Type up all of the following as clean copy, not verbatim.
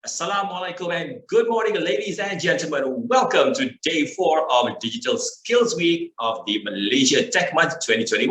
Assalamualaikum and good morning, ladies and gentlemen. Welcome to day 4 of Digital Skills Week of the Malaysia Tech Month 2021.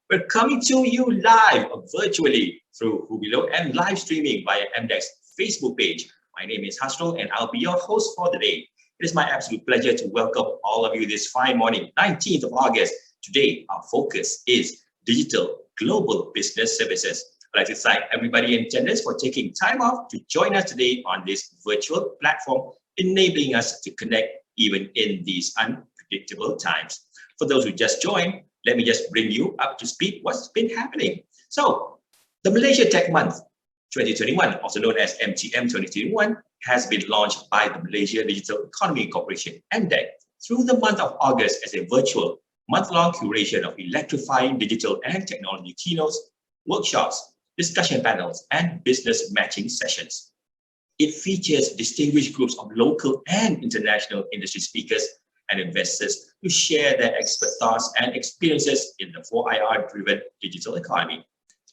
We're coming to you live virtually through Hubilo and live streaming via MDEC Facebook page. My name is Hasrul and I'll be your host for the day. It is my absolute pleasure to welcome all of you this fine morning, 19th of August. Today, our focus is digital global business services. I'd like to thank everybody in attendance for taking time off to join us today on this virtual platform, enabling us to connect even in these unpredictable times. For those who just joined, let me just bring you up to speed what's been happening. So, the Malaysia Tech Month 2021, also known as MTM 2021, has been launched by the Malaysia Digital Economy Corporation, MDEC, through the month of August as a virtual month-long curation of electrifying digital and technology keynotes, workshops, discussion panels, and business matching sessions. It features distinguished groups of local and international industry speakers and investors who share their expert thoughts and experiences in the 4IR-driven digital economy.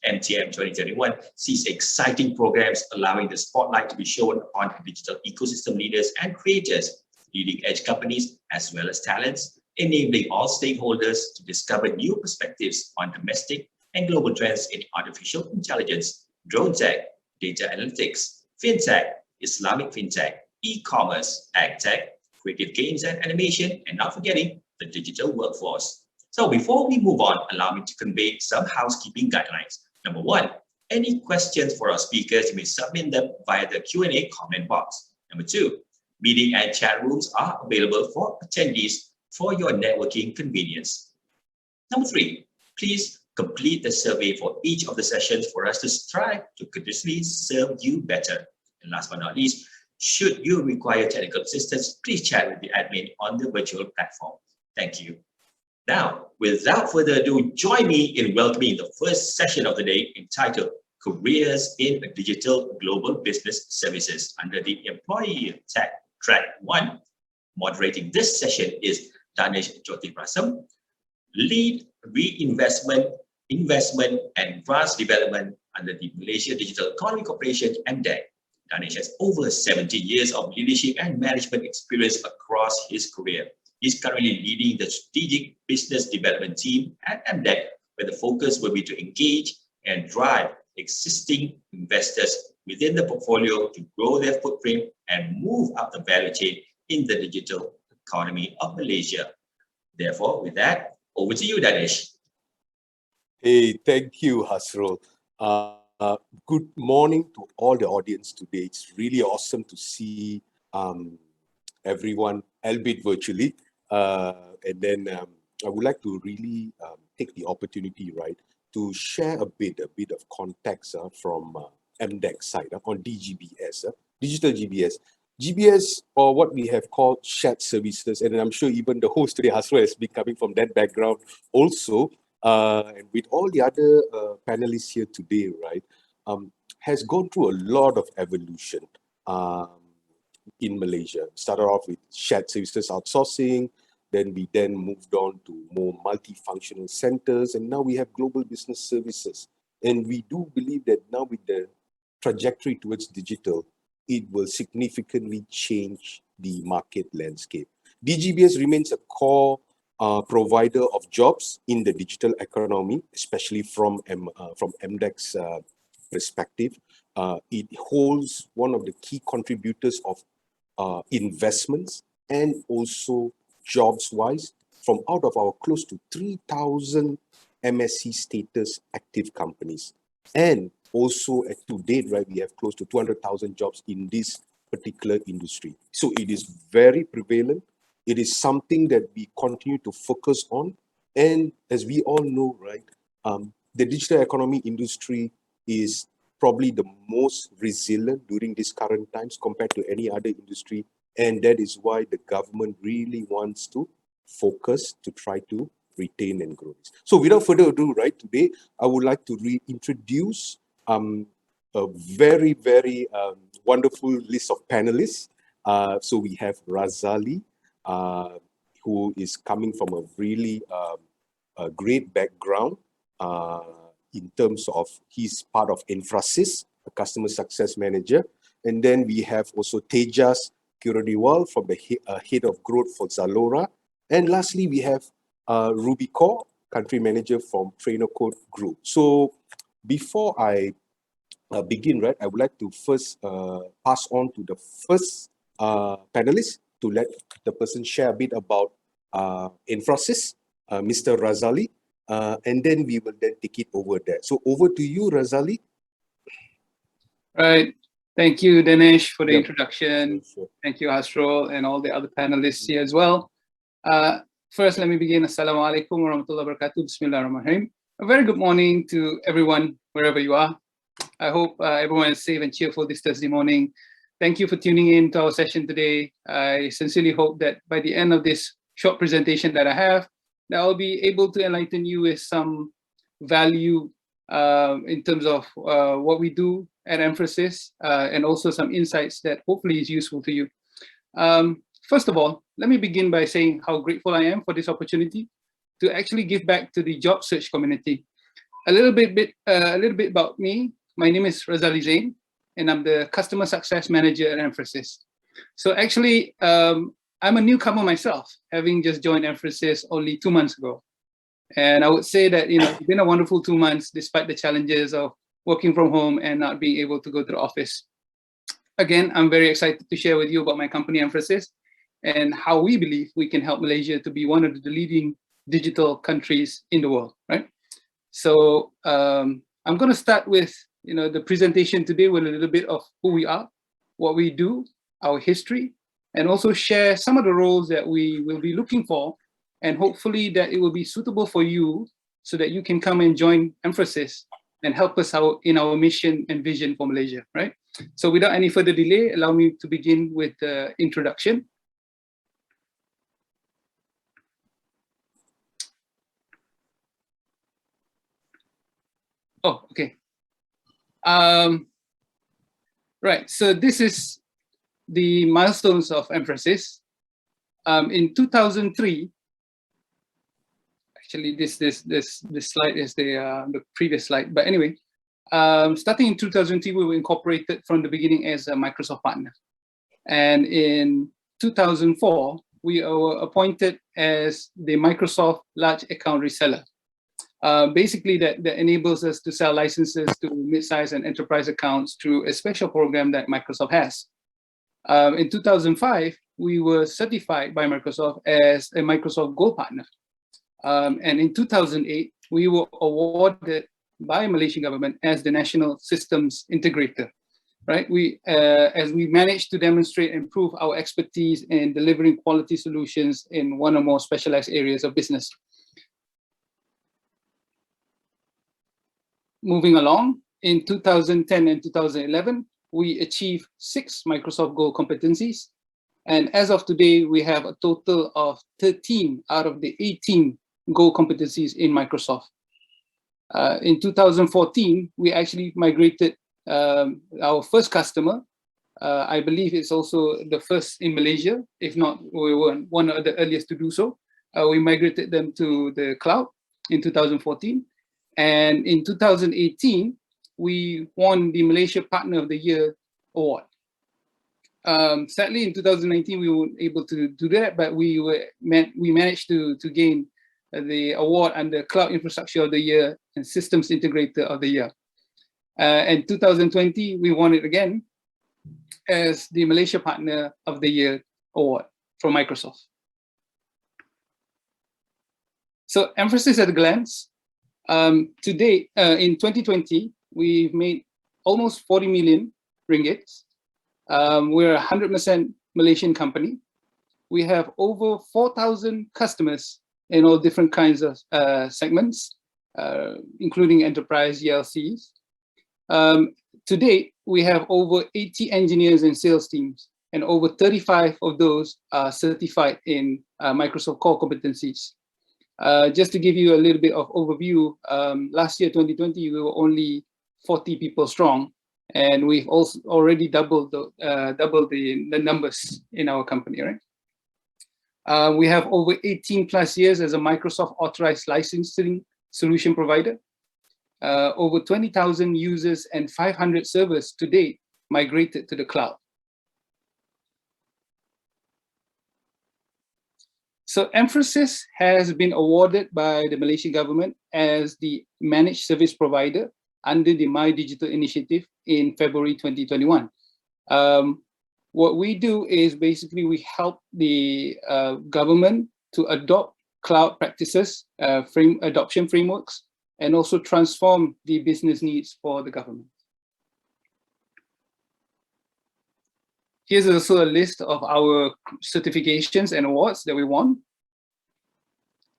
MTM 2021 sees exciting programs allowing the spotlight to be shown on digital ecosystem leaders and creators, leading-edge companies, as well as talents, enabling all stakeholders to discover new perspectives on domestic and global trends in artificial intelligence, drone tech, data analytics, fintech, Islamic fintech, e-commerce, ag tech, creative games and animation, and not forgetting the digital workforce. So before we move on, allow me to convey some housekeeping guidelines. Number 1, any questions for our speakers, you may submit them via the Q&A comment box. Number 2, meeting and chat rooms are available for attendees for your networking convenience. Number 3, please complete the survey for each of the sessions for us to strive to continuously serve you better. And last but not least, should you require technical assistance, please chat with the admin on the virtual platform. Thank you. Now, without further ado, join me in welcoming the first session of the day entitled Careers in Digital Global Business Services under the Employee Tech Track 1. Moderating this session is Danesh Jothiprahasam, Lead Reinvestment, Investment and Grants Development under the Malaysia Digital Economy Corporation, MDEC. Danesh has over 70 years of leadership and management experience across his career. He's currently leading the strategic business development team at MDEC, where the focus will be to engage and drive existing investors within the portfolio to grow their footprint and move up the value chain in the digital economy of Malaysia. Therefore, with that, over to you, Danesh. Hey, thank you, Hasrul. Good morning to all the audience today. It's really awesome to see everyone, albeit virtually. And then I would like to really take the opportunity, right, to share a bit of context from MDEC side on DGBS, Digital GBS. GBS, or what we have called shared services, and I'm sure even the host today, Hasrul, has been coming from that background also. And with all the other panelists here today, right, has gone through a lot of evolution in Malaysia. Started off with shared services outsourcing, then we moved on to more multifunctional centers, and now we have global business services. And we do believe that now with the trajectory towards digital, it will significantly change the market landscape. DGBS remains a core provider of jobs in the digital economy, especially from MDEC's perspective. It holds one of the key contributors of investments and also jobs-wise from out of our close to 3,000 MSC status active companies. And also to date, right, we have close to 200,000 jobs in this particular industry. So it is very prevalent. It is something that we continue to focus on. And as we all know, right, the digital economy industry is probably the most resilient during these current times compared to any other industry. And that is why the government really wants to focus to try to retain and grow this. So without further ado, right, today, I would like to reintroduce a very, very wonderful list of panelists. So we have Razali, who is coming from a really great background in terms of he's part of Enfrasys, a customer success manager. And then we have also Tejas Kirodiwal from the head of growth for ZALORA. And lastly, we have Ruby Kaur, country manager from Trainocate Group. So before I begin, right, I would like to first pass on to the first panelist to let the person share a bit about Enfrasys, Mr. Razali, and then we will then take it over there. So over to you, Razali. Right. Thank you, Danesh, for the Yep. introduction. Sure. Thank you, Hasrul, and all the other panelists here as well. First, let me begin. Assalamu alaikum warahmatullahi wabarakatuh. Bismillahirrahmanirrahim. A very good morning to everyone, wherever you are. I hope everyone is safe and cheerful this Thursday morning. Thank you for tuning in to our session today. I sincerely hope that by the end of this short presentation that I have, that I'll be able to enlighten you with some value in terms of what we do at Enfrasys, and also some insights that hopefully is useful to you. First of all, let me begin by saying how grateful I am for this opportunity to actually give back to the job search community. A little bit about me. My name is Razali Zain, and I'm the Customer Success Manager at Enfrasys. So actually, I'm a newcomer myself, having just joined Enfrasys only 2 months ago. And I would say that, it's been a wonderful 2 months, despite the challenges of working from home and not being able to go to the office. Again, I'm very excited to share with you about my company, Enfrasys, and how we believe we can help Malaysia to be one of the leading digital countries in the world, right? So I'm going to start with, the presentation today with a little bit of who we are, what we do, our history, and also share some of the roles that we will be looking for, and hopefully that it will be suitable for you so that you can come and join Enfrasys and help us out in our mission and vision for Malaysia, right? So without any further delay, allow me to begin with the introduction. Oh, okay. Right, so this is the milestones of Enfrasys. In 2003, actually this slide is the previous slide, but anyway, starting in 2003, we were incorporated from the beginning as a Microsoft partner. And in 2004, we were appointed as the Microsoft large account reseller. Basically, that enables us to sell licenses to mid-size and enterprise accounts through a special program that Microsoft has. In 2005, we were certified by Microsoft as a Microsoft Gold Partner. And in 2008, we were awarded by Malaysian government as the National Systems Integrator, right? As we managed to demonstrate and prove our expertise in delivering quality solutions in one or more specialized areas of business. Moving along, in 2010 and 2011, we achieved 6 Microsoft Gold competencies. And as of today, we have a total of 13 out of the 18 Gold competencies in Microsoft. In 2014, we actually migrated our first customer. I believe it's also the first in Malaysia. If not, we were one of the earliest to do so. We migrated them to the cloud in 2014. And in 2018, we won the Malaysia Partner of the Year award. Sadly, in 2019, we weren't able to do that, but we managed to gain the award under Cloud Infrastructure of the Year and Systems Integrator of the Year. And 2020, we won it again as the Malaysia Partner of the Year award from Microsoft. So Enfrasys at a glance. To date, in 2020, we've made almost 40 million ringgit. We're a 100% Malaysian company. We have over 4,000 customers in all different kinds of segments, including enterprise ELCs. To date, we have over 80 engineers and sales teams, and over 35 of those are certified in Microsoft core competencies. Just to give you a little bit of overview, last year, 2020, we were only 40 people strong, and we've also already doubled the numbers in our company, right? We have over 18 plus years as a Microsoft authorized licensing solution provider, over 20,000 users and 500 servers to date migrated to the cloud. So Enfrasys has been awarded by the Malaysian government as the managed service provider under the My Digital initiative in February 2021. What we do is basically we help the government to adopt cloud practices, adoption frameworks, and also transform the business needs for the government. Here's also a list of our certifications and awards that we won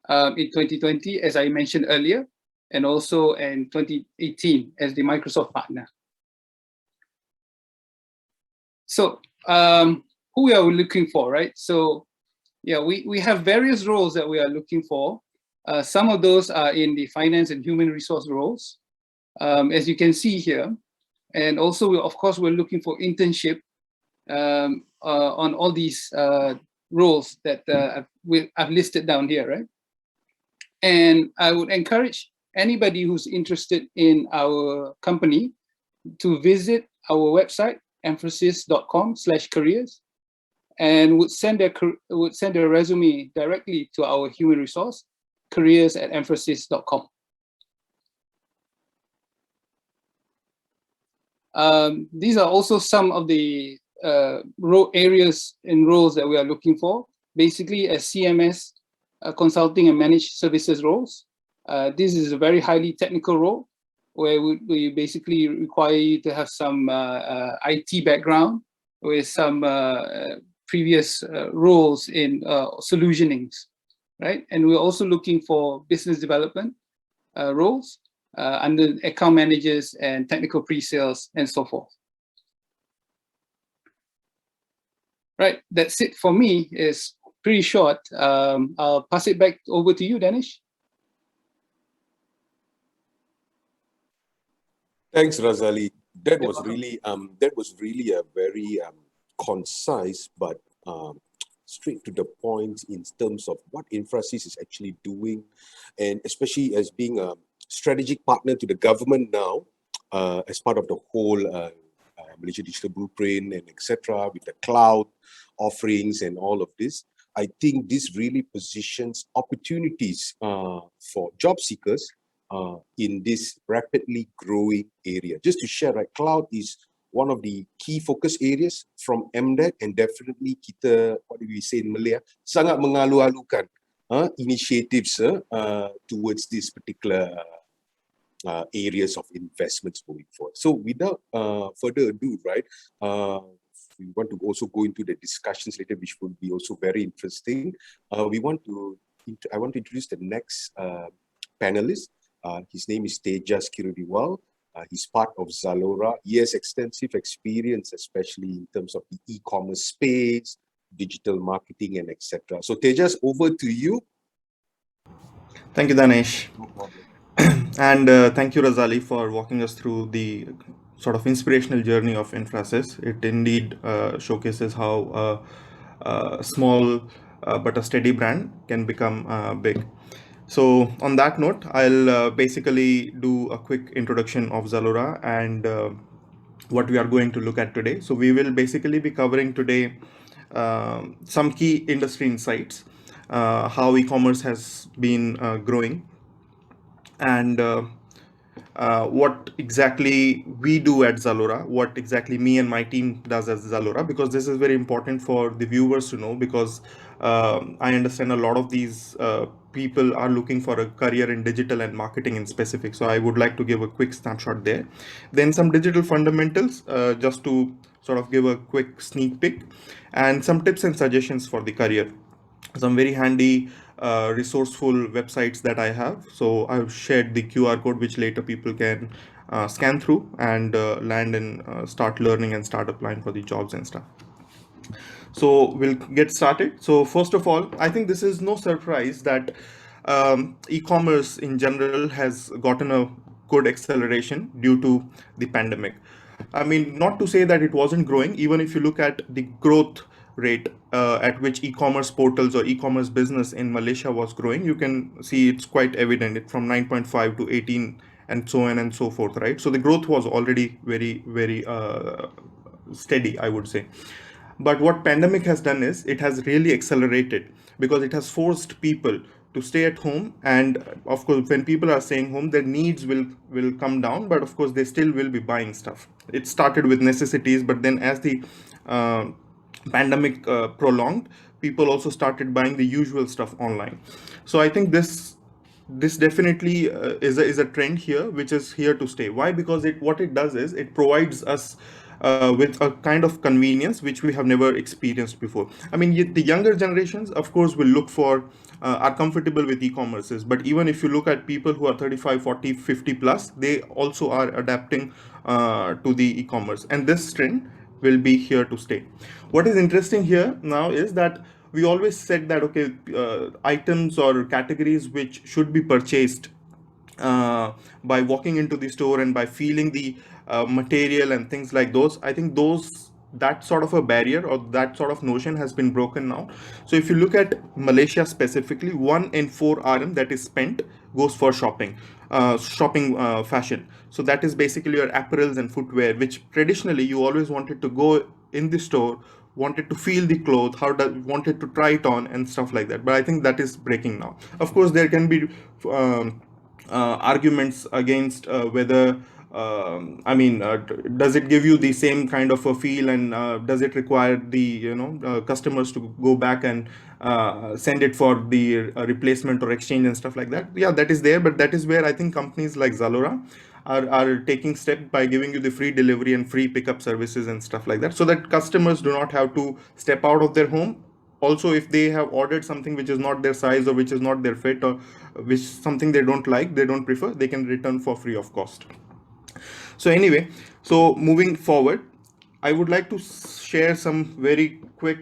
in 2020, as I mentioned earlier, and also in 2018 as the Microsoft partner. So who are we looking for, right? So yeah, we have various roles that we are looking for. Some of those are in the finance and human resource roles, as you can see here. And also, of course, we're looking for internship on all these roles that I've listed down here, right? And I would encourage anybody who's interested in our company to visit our website, emphasis.com/careers, and would send their resume directly to our human resource, careers@emphasis.com. These are also some of the areas and roles that we are looking for. Basically, as CMS, consulting and managed services roles. This is a very highly technical role where we basically require you to have some IT background with some previous roles in solutionings, right? And we're also looking for business development roles under account managers and technical pre-sales and so forth. Right, that's it for me. It's pretty short. I'll pass it back over to you, Danesh. Thanks, Razali. That was really a very concise but straight to the point in terms of what Enfrasys is actually doing, and especially as being a strategic partner to the government now, as part of the whole Malaysia Digital Blueprint and etc. with the cloud offerings and all of this. I think this really positions opportunities for job seekers in this rapidly growing area. Just to share, right, cloud is one of the key focus areas from MDEC, and definitely kita, what do we say in Malay, sangat mengalu-alukan initiatives towards this particular areas of investments moving forward. So without further ado, right, we want to also go into the discussions later, which will be also very interesting. I want to introduce the next panelist. His name is Tejas Kirodiwal. He's part of ZALORA. He has extensive experience, especially in terms of the e-commerce space, digital marketing, and etc. So Tejas, over to you. Thank you, Danesh. And thank you, Razali, for walking us through the sort of inspirational journey of Enfrasys. It indeed showcases how a small but a steady brand can become big. So on that note, I'll basically do a quick introduction of ZALORA and what we are going to look at today. So we will basically be covering today some key industry insights, how e-commerce has been growing, and what exactly we do at ZALORA, what exactly me and my team does as ZALORA, because this is very important for the viewers to know, because I understand a lot of these people are looking for a career in digital and marketing in specific. So I would like to give a quick snapshot there. Then some digital fundamentals, just to sort of give a quick sneak peek, and some tips and suggestions for the career. Some very handy resourceful websites that I have. So I've shared the QR code, which later people can scan through and land and start learning and start applying for the jobs and stuff. So we'll get started. So first of all, I think this is no surprise that e-commerce in general has gotten a good acceleration due to the pandemic. I mean, not to say that it wasn't growing. Even if you look at the growth rate at which e-commerce portals or e-commerce business in Malaysia was growing, you can see it's quite evident. It from 9.5 to 18 and so on and so forth, right? So the growth was already very, very steady, I would say. But what pandemic has done is it has really accelerated, because it has forced people to stay at home. And of course, when people are staying home, their needs will come down, but of course they still will be buying stuff. It started with necessities, but then as the uh, pandemic prolonged, people also started buying the usual stuff online. So I think this definitely is a trend here, which is here to stay. Why? Because what it does is it provides us with a kind of convenience which we have never experienced before. I mean, the younger generations, of course, will look for are comfortable with e-commerces, but even if you look at people who are 35, 40, 50 plus, they also are adapting to the e-commerce, and this trend will be here to stay. What is interesting here now is that we always said that, okay, items or categories which should be purchased by walking into the store and by feeling the material and things like those, I think that sort of a barrier or that sort of notion has been broken now. So if you look at Malaysia specifically, 1 in 4 RM that is spent goes for shopping fashion. So that is basically your apparels and footwear, which traditionally you always wanted to go in the store, wanted to feel the cloth, wanted to try it on and stuff like that. But I think that is breaking now. Of course, there can be arguments against whether does it give you the same kind of a feel, and does it require the customers to go back and send it for the replacement or exchange and stuff like that? Yeah, that is there, but that is where I think companies like ZALORA are taking step by giving you the free delivery and free pickup services and stuff like that, so that customers do not have to step out of their home. Also, if they have ordered something which is not their size or which is not their fit, or which something they don't like, they don't prefer, they can return for free of cost. So anyway, so moving forward, I would like to share some very quick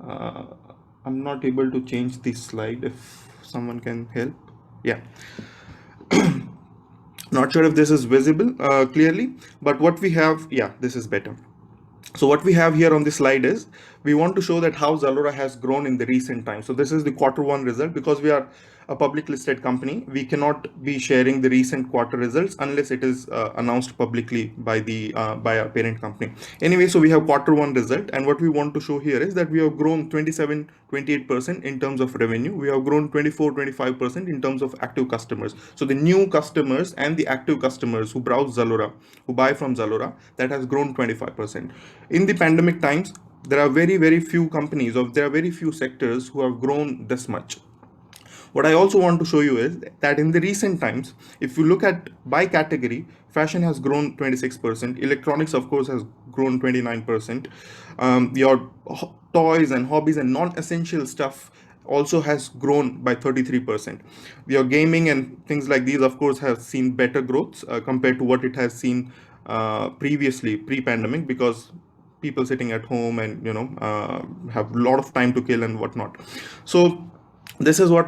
I'm not able to change this slide, if someone can help. Yeah. Not sure if this is visible clearly, but what we have, yeah, this is better. So what we have here on this slide is we want to show that how ZALORA has grown in the recent times. So this is the Q1 result. Because we are a public listed company, we cannot be sharing the recent quarter results unless it is announced publicly by our parent company. Anyway, so we have Q1 result, and what we want to show here is that we have grown 27-28% in terms of revenue. We have grown 24-25% in terms of active customers. So the new customers and the active customers who browse ZALORA, who buy from ZALORA, that has grown 25%. In the pandemic times, there are very, very few companies, or there are very few sectors who have grown this much. What I also want to show you is that in the recent times, if you look at by category, fashion has grown 26%, electronics, of course, has grown 29%. Your toys and hobbies and non-essential stuff also has grown by 33%. Your gaming and things like these, of course, have seen better growths compared to what it has seen previously, pre-pandemic, because people sitting at home and have a lot of time to kill and whatnot. So this is what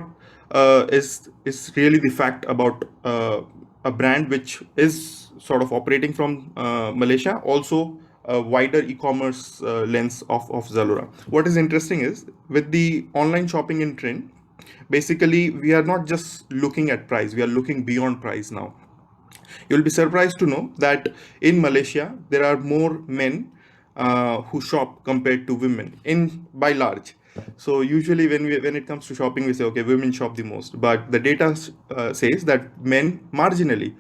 is really the fact about a brand which is sort of operating from Malaysia, also a wider e-commerce lens of ZALORA. What is interesting is with the online shopping in trend, basically we are not just looking at price, we are looking beyond price now. You'll be surprised to know that in Malaysia there are more men who shop compared to women by large. So usually when it comes to shopping, we say, okay, women shop the most, but the data says that men marginally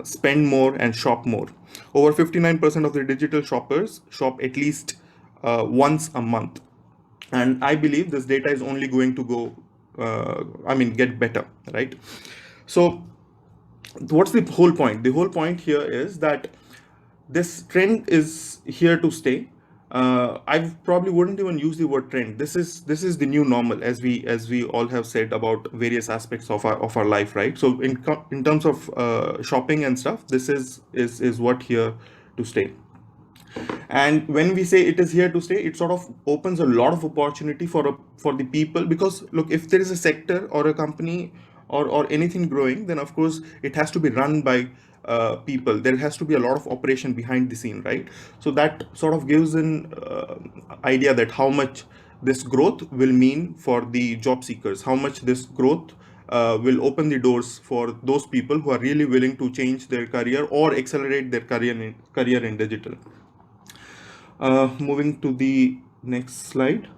spend more and shop more. Over 59% of the digital shoppers shop at least once a month, and I believe this data is only going to get better, right? So what's the whole point? The whole point here is that this trend is here to stay. I probably wouldn't even use the word trend. This is the new normal, as we all have said about various aspects of our life, right? So in terms of shopping and stuff, this is what here to stay. And when we say it is here to stay, it sort of opens a lot of opportunity for the people, because look, if there is a sector or a company or anything growing, then of course it has to be run by people. There has to be a lot of operation behind the scene, right? So that sort of gives an idea that how much this growth will mean for the job seekers, how much this growth will open the doors for those people who are really willing to change their career or accelerate their career in digital. Moving to the next slide.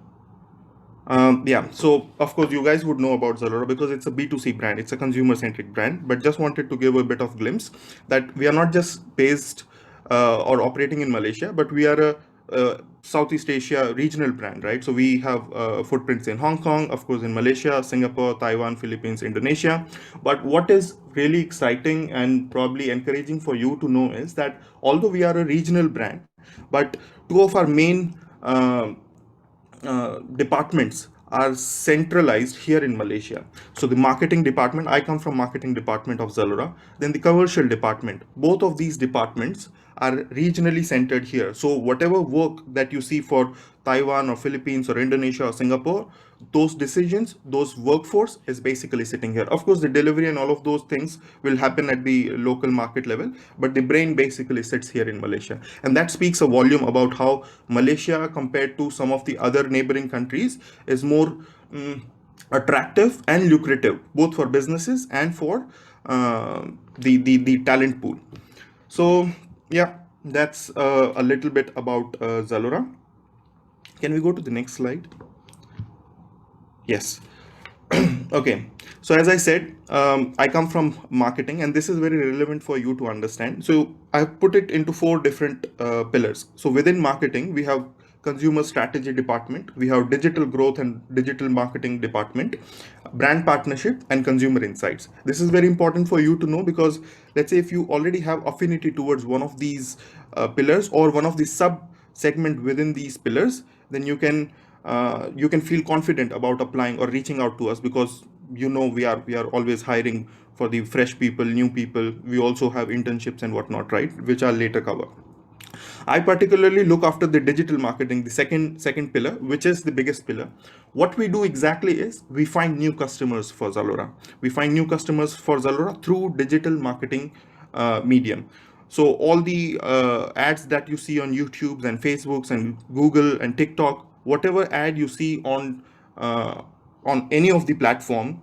Yeah, so of course you guys would know about ZALORA because it's a B2C brand, it's a consumer-centric brand, but just wanted to give a bit of glimpse that we are not just based or operating in Malaysia, but we are a Southeast Asia regional brand, right? So we have footprints in Hong Kong, of course in Malaysia, Singapore, Taiwan, Philippines, Indonesia. But what is really exciting and probably encouraging for you to know is that although we are a regional brand, but two of our main departments are centralized here in Malaysia. So the marketing department, I come from marketing department of ZALORA, then the commercial department. Both of these departments are regionally centered here. So whatever work that you see for Taiwan or Philippines or Indonesia or Singapore, those decisions, those workforce is basically sitting here. Of course, the delivery and all of those things will happen at the local market level, but the brain basically sits here in Malaysia. And that speaks a volume about how Malaysia, compared to some of the other neighboring countries, is more attractive and lucrative, both for businesses and for the talent pool. So yeah, that's a little bit about ZALORA. Can we go to the next slide? Yes. Okay. So as I said, I come from marketing, and this is very relevant for you to understand. So I've put it into 4 different pillars. So within marketing, we have consumer strategy department, we have digital growth and digital marketing department, brand partnership, and consumer insights. This is very important for you to know because let's say if you already have affinity towards one of these pillars or one of the sub segment within these pillars, then you can feel confident about applying or reaching out to us because we are always hiring for the fresh people, new people. We also have internships and whatnot, right, which I'll later cover. I particularly look after the digital marketing, the second pillar, which is the biggest pillar. What we do exactly is we find new customers for ZALORA. We find new customers for ZALORA through digital marketing medium. So all the ads that you see on YouTube and Facebooks and Google and TikTok, whatever ad you see on any of the platform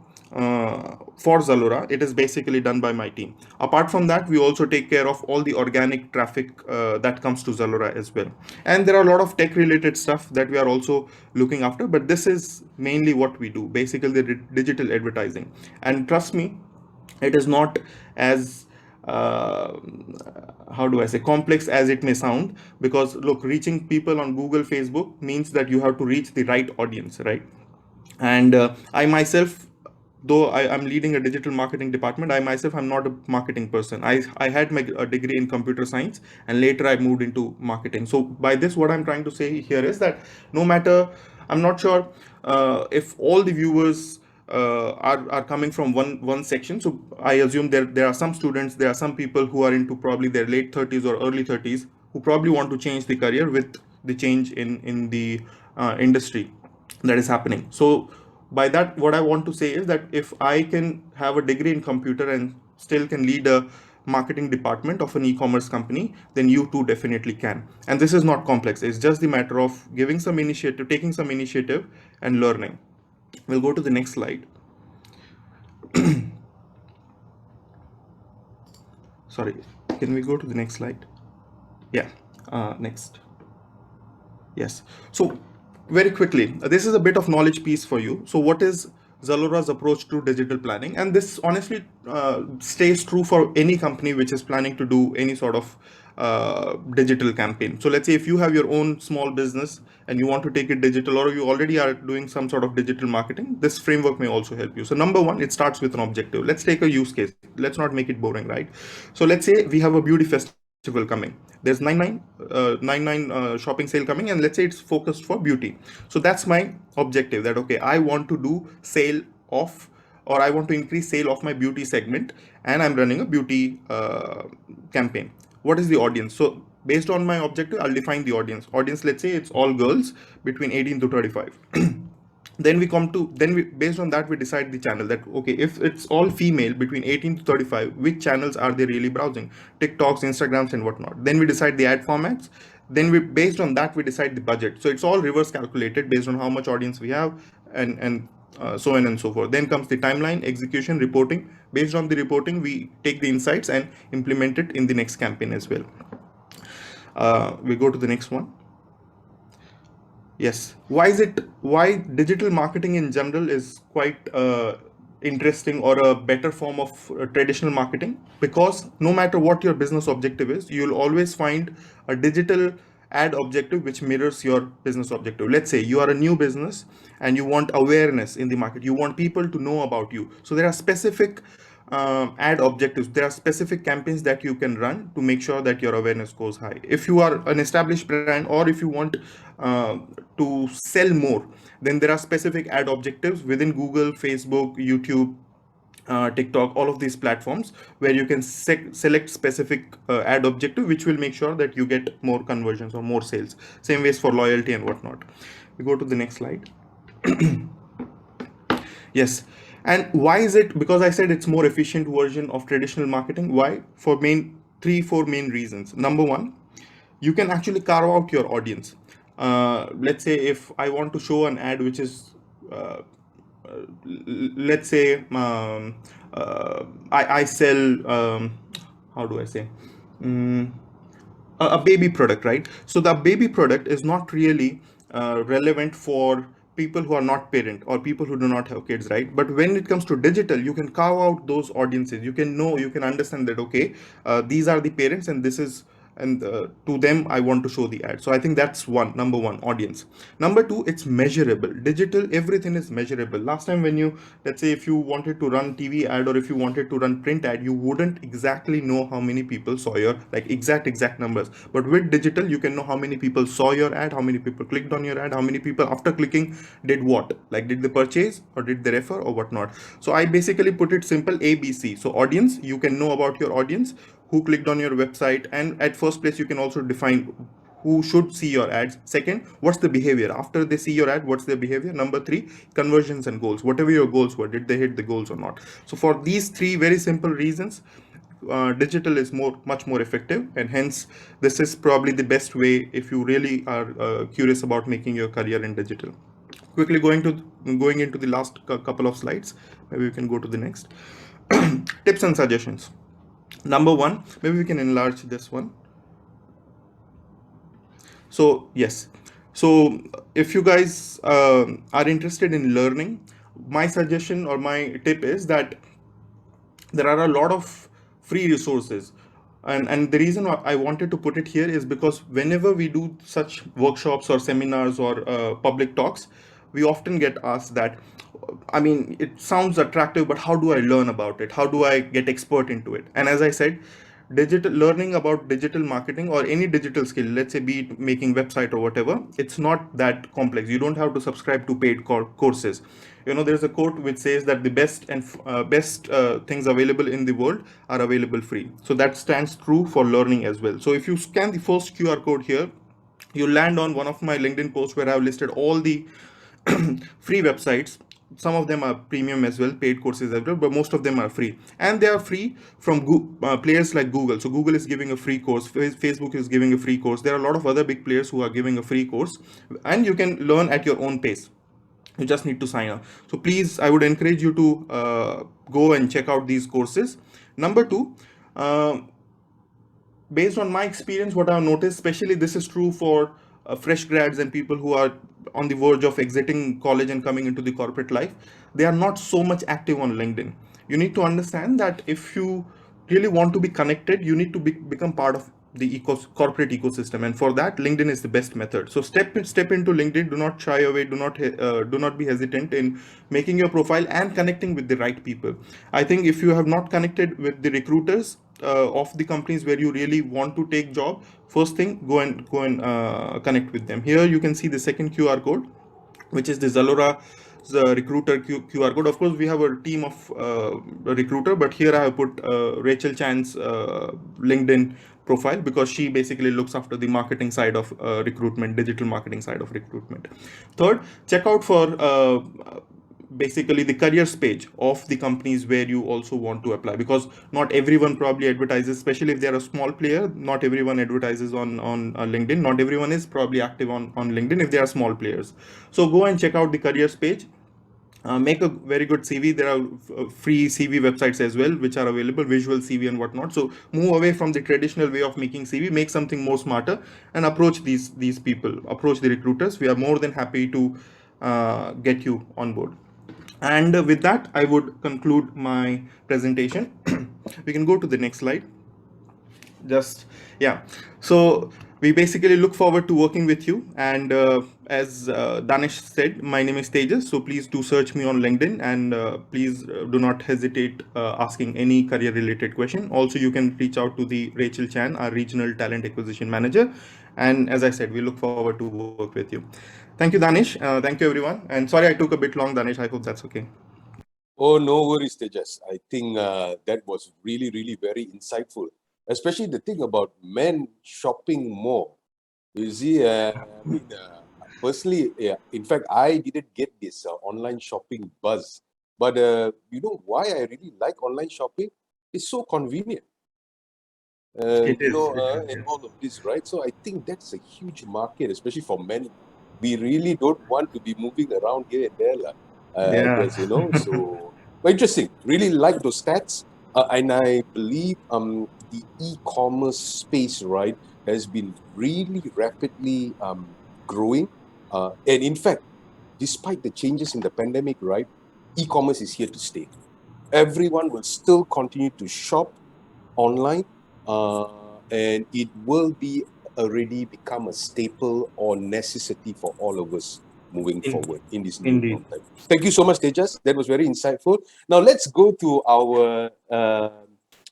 for ZALORA, it is basically done by my team. Apart from that, we also take care of all the organic traffic that comes to ZALORA as well. And there are a lot of tech related stuff that we are also looking after, but this is mainly what we do, basically the digital advertising. And trust me, it is not as how do I say, complex as it may sound, because look, reaching people on Google, Facebook means that you have to reach the right audience, right? And I myself, though I'm leading a digital marketing department, I myself am not a marketing person. I had a degree in computer science and later I moved into marketing. So by this, what I'm trying to say here is that no matter, I'm not sure if all the viewers are coming from one section. So I assume there are some students, there are some people who are into probably their late 30s or early 30s who probably want to change the career with the change in the industry that is happening. So by that, what I want to say is that if I can have a degree in computer and still can lead a marketing department of an e-commerce company, then you too definitely can. And this is not complex. It's just the matter of giving some initiative, taking some initiative and learning. We'll go to the next slide. Sorry, can we go to the next slide? Yeah, next. Yes. So very quickly, this is a bit of knowledge piece for you. So what is ZALORA's approach to digital planning? And this honestly stays true for any company which is planning to do any sort of digital campaign. So let's say if you have your own small business and you want to take it digital, or you already are doing some sort of digital marketing, this framework may also help you. So number one, it starts with an objective. Let's take a use case. Let's not make it boring, right? So let's say we have a beauty festival coming. There's 99 shopping sale coming, and let's say it's focused for beauty. So that's my objective, that okay, I want to do sale of, or I want to increase sale of my beauty segment, and I'm running a beauty campaign. What is the audience? So based on my objective, I'll define the audience. Let's say it's all girls between 18 to 35. Then we based on that, we decide the channel, that okay, if it's all female between 18 to 35, which channels are they really browsing? TikToks, Instagrams and whatnot. Then we decide the ad formats. Then based on that, we decide the budget. So it's all reverse calculated based on how much audience we have, and so on and so forth. Then comes the timeline, execution, reporting. Based on the reporting, we take the insights and implement it in the next campaign as well. We go to the next one. Yes. Why digital marketing in general is quite interesting or a better form of traditional marketing? Because no matter what your business objective is, you'll always find a digital ad objective which mirrors your business objective. Let's say you are a new business and you want awareness in the market. You want people to know about you. So there are specific ad objectives. There are specific campaigns that you can run to make sure that your awareness goes high. If you are an established brand or if you want to sell more, then there are specific ad objectives within Google, Facebook, YouTube, TikTok, all of these platforms where you can select specific ad objective, which will make sure that you get more conversions or more sales. Same ways for loyalty and whatnot. We go to the next slide. Yes. And why is it? Because I said it's more efficient version of traditional marketing. Why? For four main reasons. Number one, you can actually carve out your audience. Let's say if I want to show an ad which is let's say I sell how do I say a baby product, right? So the baby product is not really relevant for people who are not parent or people who do not have kids, right? But when it comes to digital, you can carve out those audiences. You can understand that, okay, these are the parents and this is, and to them I want to show the ad. So I think that's number one, audience. Number two, it's measurable. Digital, everything is measurable. Last time when you, let's say if you wanted to run TV ad or if you wanted to run print ad, you wouldn't exactly know how many people saw your exact numbers. But with digital, you can know how many people saw your ad, how many people clicked on your ad, how many people after clicking did what, like did they purchase or did they refer or whatnot. So I basically put it simple, ABC. So audience, you can know about your audience, who clicked on your website, and at first place you can also define who should see your ads. Second, what's the behavior after they see your ad, what's their behavior. Number three, conversions and goals. Whatever your goals were, did they hit the goals or not? So for these three very simple reasons, digital is much more effective, and hence this is probably the best way if you really are curious about making your career in digital. Quickly going into the last couple of slides, maybe we can go to the next. Tips and suggestions. Number one, maybe we can enlarge this one. So yes, so if you guys are interested in learning, my suggestion or my tip is that there are a lot of free resources. And the reason I wanted to put it here is because whenever we do such workshops or seminars or public talks, we often get asked that, I mean, it sounds attractive, but how do I learn about it? How do I get expert into it? And as I said, learning about digital marketing or any digital skill, let's say be it making website or whatever, it's not that complex. You don't have to subscribe to paid courses. There's a quote which says that the best things available in the world are available free. So that stands true for learning as well. So if you scan the first QR code here, you land on one of my LinkedIn posts where I've listed all the free websites. Some of them are premium as well, paid courses as well, but most of them are free, and they are free from players like Google. So Google is giving a free course, Facebook is giving a free course. There are a lot of other big players who are giving a free course, and you can learn at your own pace. You just need to sign up. So please, I would encourage you to go and check out these courses. Number two, based on my experience, what I've noticed, especially this is true for fresh grads and people who are on the verge of exiting college and coming into the corporate life, they are not so much active on LinkedIn. You need to understand that if you really want to be connected, you need to become part of the corporate ecosystem, and for that, LinkedIn is the best method. So step into LinkedIn. Do not shy away. Do not be hesitant in making your profile and connecting with the right people. I think if you have not connected with the recruiters of the companies where you really want to take job, first thing, go and connect with them. Here you can see the second QR code, which is the ZALORA recruiter QR code. Of course, we have a team of recruiter, but here I have put Rachel Chan's LinkedIn profile because she basically looks after the marketing side of recruitment, digital marketing side of recruitment. Third, check out for basically the careers page of the companies where you also want to apply, because not everyone probably advertises, especially if they're a small player. Not everyone advertises on LinkedIn. Not everyone is probably active on LinkedIn if they are small players. So go and check out the careers page. make a very good CV. There are free CV websites as well, which are available, visual CV and whatnot. So move away from the traditional way of making CV, make something more smarter, and approach these people, approach the recruiters. We are more than happy to get you on board. And with that, I would conclude my presentation. We can go to the next slide. Just yeah, so we basically look forward to working with you, and as Danesh said, my name is Tejas, so please do search me on LinkedIn, and please do not hesitate asking any career related question. Also, you can reach out to the Rachel Chan, our regional talent acquisition manager, and as I said, we look forward to work with you. Thank you, Danesh. Thank you, everyone, and sorry I took a bit long, Danesh. I hope that's okay. Oh, no worries, Tejas. I think that was really, really very insightful. Especially the thing about men shopping more. You see, personally, yeah, in fact, I didn't get this online shopping buzz. But you know why I really like online shopping? It's so convenient. It You know, is. It is, and all of this, right? So I think that's a huge market, especially for men. We really don't want to be moving around here and there, I yeah. guess, you know. So, but interesting. Really like those stats. And I believe the e-commerce space, right, has been really rapidly growing. And in fact, despite the changes in the pandemic, right, e-commerce is here to stay. Everyone will still continue to shop online, and it will be already become a staple or necessity for all of us moving In, forward in this new indeed. norm time. Thank you so much, Tejas. That was very insightful. Now let's go to our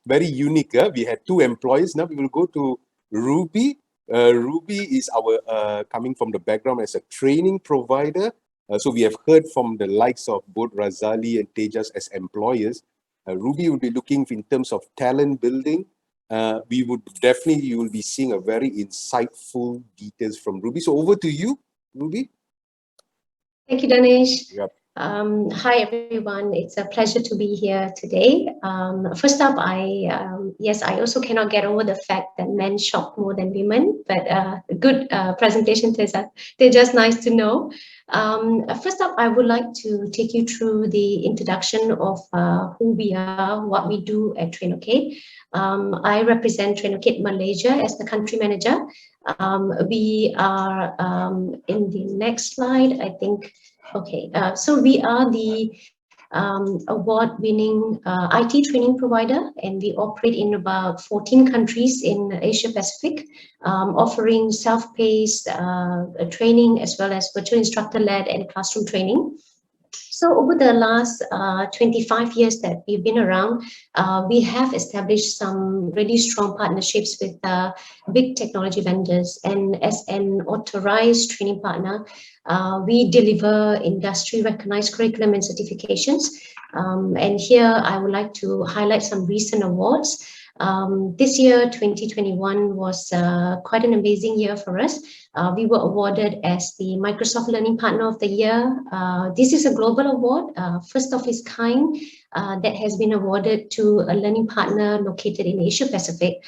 very unique. We had two employees. Now we will go to Ruby. Ruby is our coming from the background as a training provider. So we have heard from the likes of both Razali and Tejas as employers. Ruby will be looking in terms of talent building. We would definitely, you will be seeing a very insightful details from Ruby. So over to you, Ruby. Thank you, Danesh. Yep. Hi, everyone. It's a pleasure to be here today. First up, yes, I also cannot get over the fact that men shop more than women, but good presentation, Tejas. They're just nice to know. First up, I would like to take you through the introduction of who we are, what we do at Trainocate. I represent Trainocate Malaysia as the country manager. We are in the next slide, I think. Okay, so we are the award-winning IT training provider, and we operate in about 14 countries in Asia Pacific, offering self-paced training as well as virtual instructor-led and classroom training. So over the last 25 years that we've been around, we have established some really strong partnerships with big technology vendors. And as an authorized training partner, we deliver industry recognized curriculum and certifications. And here I would like to highlight some recent awards. This year, 2021, was quite an amazing year for us. We were awarded as the Microsoft Learning Partner of the Year. This is a global award, first of its kind, that has been awarded to a learning partner located in Asia Pacific.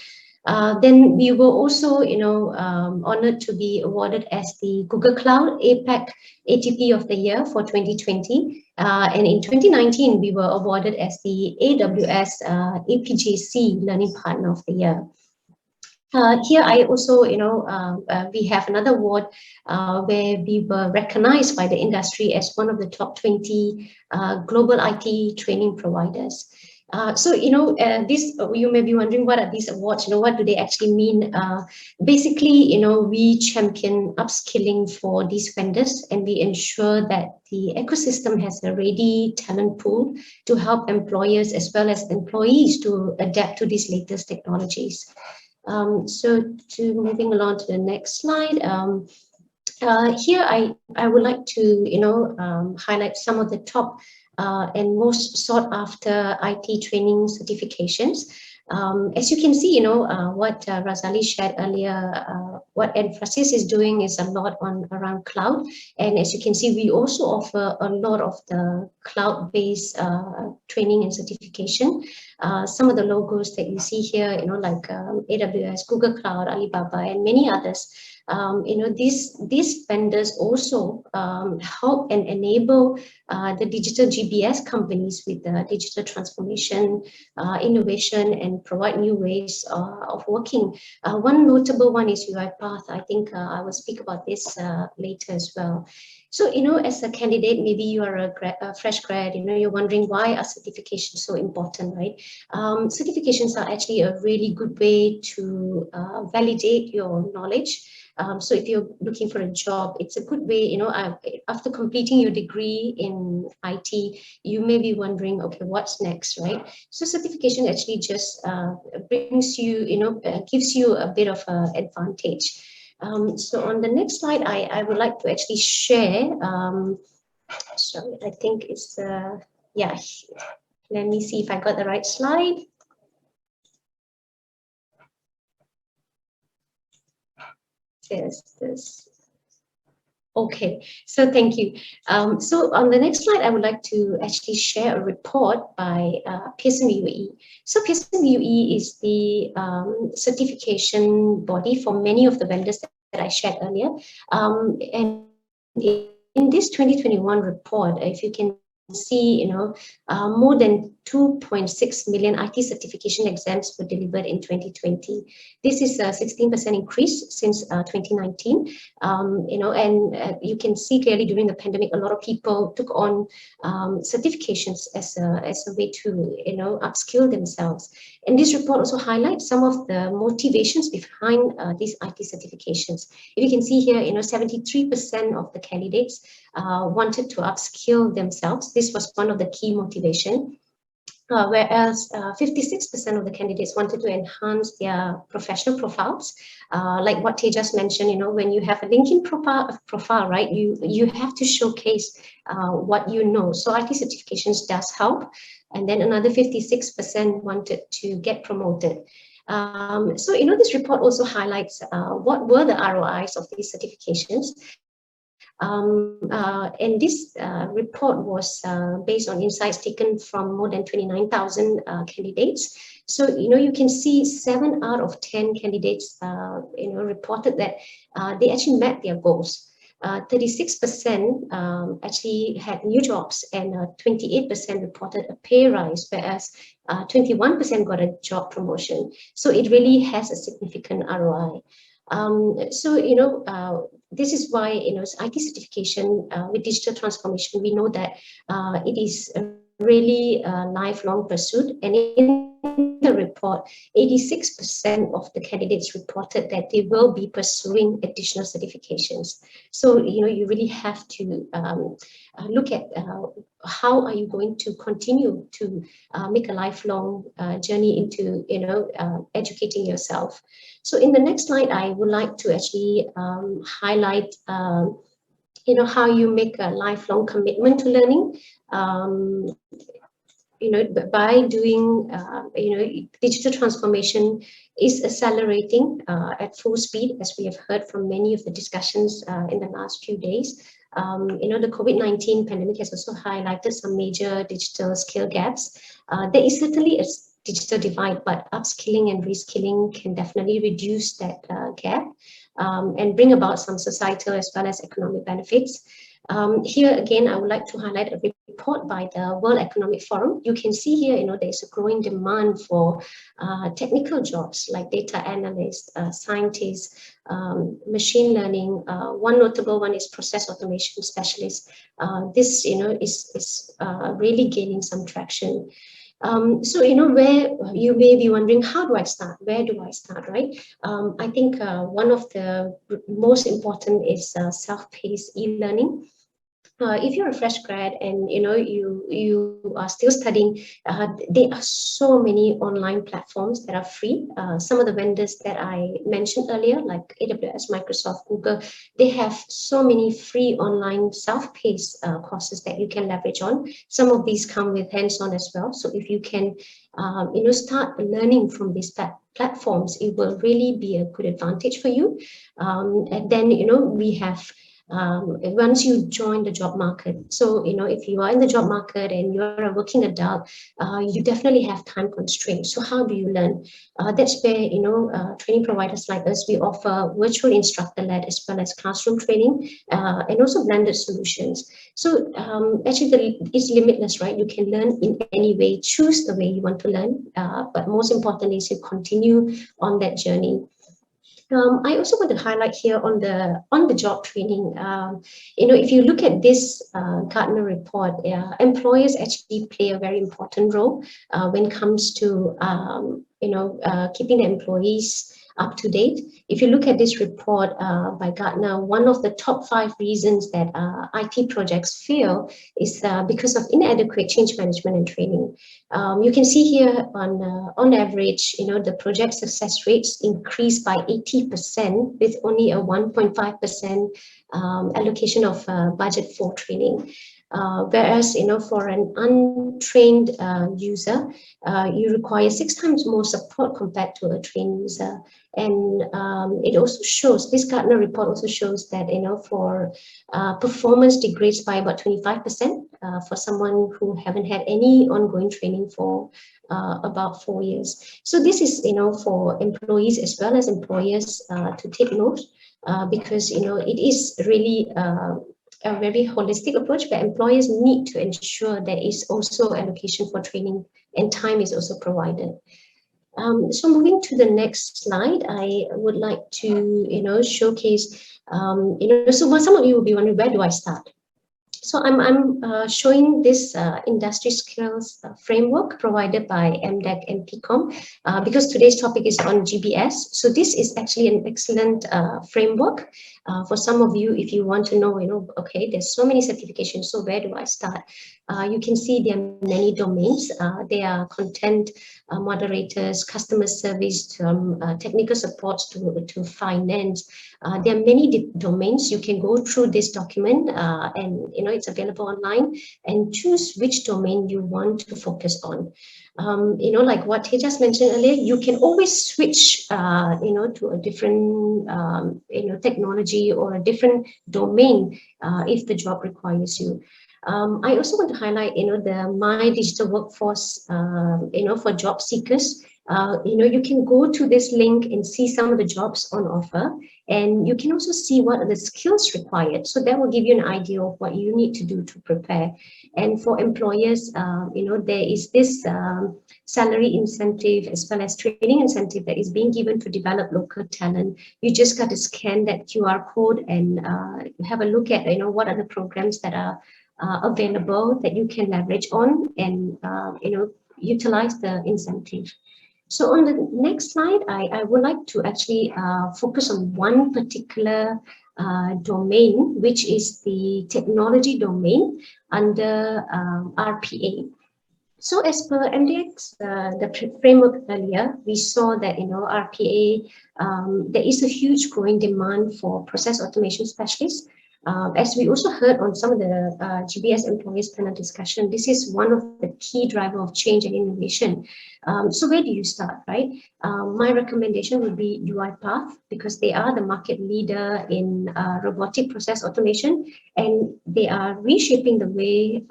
Then we were also, honored to be awarded as the Google Cloud APAC ATP of the Year for 2020. And in 2019, we were awarded as the AWS APJC Learning Partner of the Year. Here I also, we have another award where we were recognized by the industry as one of the top 20 global IT training providers. So, this, you may be wondering, what are these awards? What do they actually mean? Basically, we champion upskilling for these vendors, and we ensure that the ecosystem has a ready talent pool to help employers as well as employees to adapt to these latest technologies. So moving along to the next slide. Here I would like to highlight some of the top and most sought after IT training certifications. As you can see, what Razali shared earlier, what Enfrasys is doing is a lot around cloud. And as you can see, we also offer a lot of the cloud-based training and certification. Some of the logos that you see here, like AWS, Google Cloud, Alibaba, and many others. these vendors also help and enable the digital GBS companies with digital transformation, innovation, and provide new ways of working. One notable one is UiPath. I think I will speak about this later as well. So, as a candidate, maybe you are a fresh grad, you're wondering why are certifications so important, right? Certifications are actually a really good way to validate your knowledge. So if you're looking for a job, it's a good way, after completing your degree in IT, you may be wondering, okay, what's next, right? So certification actually just brings you, gives you a bit of an advantage. So on the next slide, I would like to actually share, sorry, I think it's, yeah, let me see if I got the right slide. This. Okay, so thank you. So on the next slide, I would like to actually share a report by Pearson VUE. So Pearson VUE is the certification body for many of the vendors that I shared earlier. And in this 2021 report, if you can see, more than 2.6 million IT certification exams were delivered in 2020. This is a 16% increase since 2019. And you can see clearly during the pandemic, a lot of people took on certifications as a way to, upskill themselves. And this report also highlights some of the motivations behind these IT certifications. If you can see here, 73% of the candidates wanted to upskill themselves. This was one of the key motivation. Whereas 56% of the candidates wanted to enhance their professional profiles. Like what Tejas mentioned, when you have a LinkedIn profile, right, you have to showcase what you know. So IT certifications does help. And then another 56% wanted to get promoted. So, this report also highlights what were the ROIs of these certifications. And this report was based on insights taken from more than 29,000 candidates. So, you can see 7 out of 10 candidates, reported that they actually met their goals. 36% actually had new jobs, and 28% reported a pay rise, whereas 21% got a job promotion. So it really has a significant ROI. So, this is why, IT certification with digital transformation, we know that it is a really lifelong pursuit. And in the report, 86% of the candidates reported that they will be pursuing additional certifications. So, you really have to look at how are you going to continue to make a lifelong journey into, educating yourself. So in the next slide, I would like to actually highlight, how you make a lifelong commitment to learning. By doing, digital transformation is accelerating at full speed, as we have heard from many of the discussions in the last few days. The COVID-19 pandemic has also highlighted some major digital skill gaps. There is certainly a digital divide, but upskilling and reskilling can definitely reduce that gap and bring about some societal as well as economic benefits. Here again, I would like to highlight a report by the World Economic Forum. You can see here, there's a growing demand for technical jobs like data analyst, scientists, machine learning. One notable one is process automation specialist. This, is really gaining some traction. So, where you may be wondering, how do I start? Where do I start, right? I think one of the most important is self-paced e-learning. If you're a fresh grad and you are still studying, there are so many online platforms that are free. Some of the vendors that I mentioned earlier, like AWS, Microsoft, Google, they have so many free online self-paced courses that you can leverage on. Some of these come with hands-on as well. So if you can, start learning from these platforms, it will really be a good advantage for you. And then, we have once you join the job market. So, if you are in the job market and you're a working adult, you definitely have time constraints. So how do you learn? That's where, training providers like us, we offer virtual instructor-led as well as classroom training, and also blended solutions. So actually, it's limitless, right? You can learn in any way, choose the way you want to learn, but most importantly is you continue on that journey. I also want to highlight here on the job training. If you look at this Gartner report, employers actually play a very important role when it comes to keeping the employees up to date. If you look at this report by Gartner, one of the top 5 reasons that IT projects fail is because of inadequate change management and training. You can see here on average, the project success rates increased by 80% with only a 1.5% allocation of budget for training. Whereas, for an untrained user, you require 6 times more support compared to a trained user. And it also shows, this Gartner report also shows that, for performance degrades by about 25% for someone who haven't had any ongoing training for about 4 years. So this is, for employees as well as employers to take note, because, it is really a very holistic approach, but employers need to ensure there is also allocation for training and time is also provided. So moving to the next slide, I would like to, showcase, so some of you will be wondering, where do I start? So I'm showing this industry skills framework provided by MDEC and PCOM because today's topic is on GBS. So this is actually an excellent framework for some of you if you want to know, okay, there's so many certifications, so where do I start? You can see there are many domains. There are content moderators, customer service, technical supports to finance. There are many domains. You can go through this document and it's available online and choose which domain you want to focus on. Like what Tejas mentioned earlier, you can always switch, to a different, technology or a different domain if the job requires you. I also want to highlight, the My Digital Workforce, for job seekers. You can go to this link and see some of the jobs on offer, and you can also see what are the skills required. So that will give you an idea of what you need to do to prepare. And for employers, there is this salary incentive as well as training incentive that is being given to develop local talent. You just got to scan that QR code and have a look at, what are the programs that are available that you can leverage on and utilize the incentive. So on the next slide, I would like to actually focus on one particular domain, which is the technology domain under RPA. So as per MDEC, the framework earlier, we saw that, RPA, there is a huge growing demand for process automation specialists. As we also heard on some of the GBS employees panel discussion, this is one of the key driver of change and innovation. So where do you start, right? My recommendation would be UiPath because they are the market leader in robotic process automation, and they are reshaping the way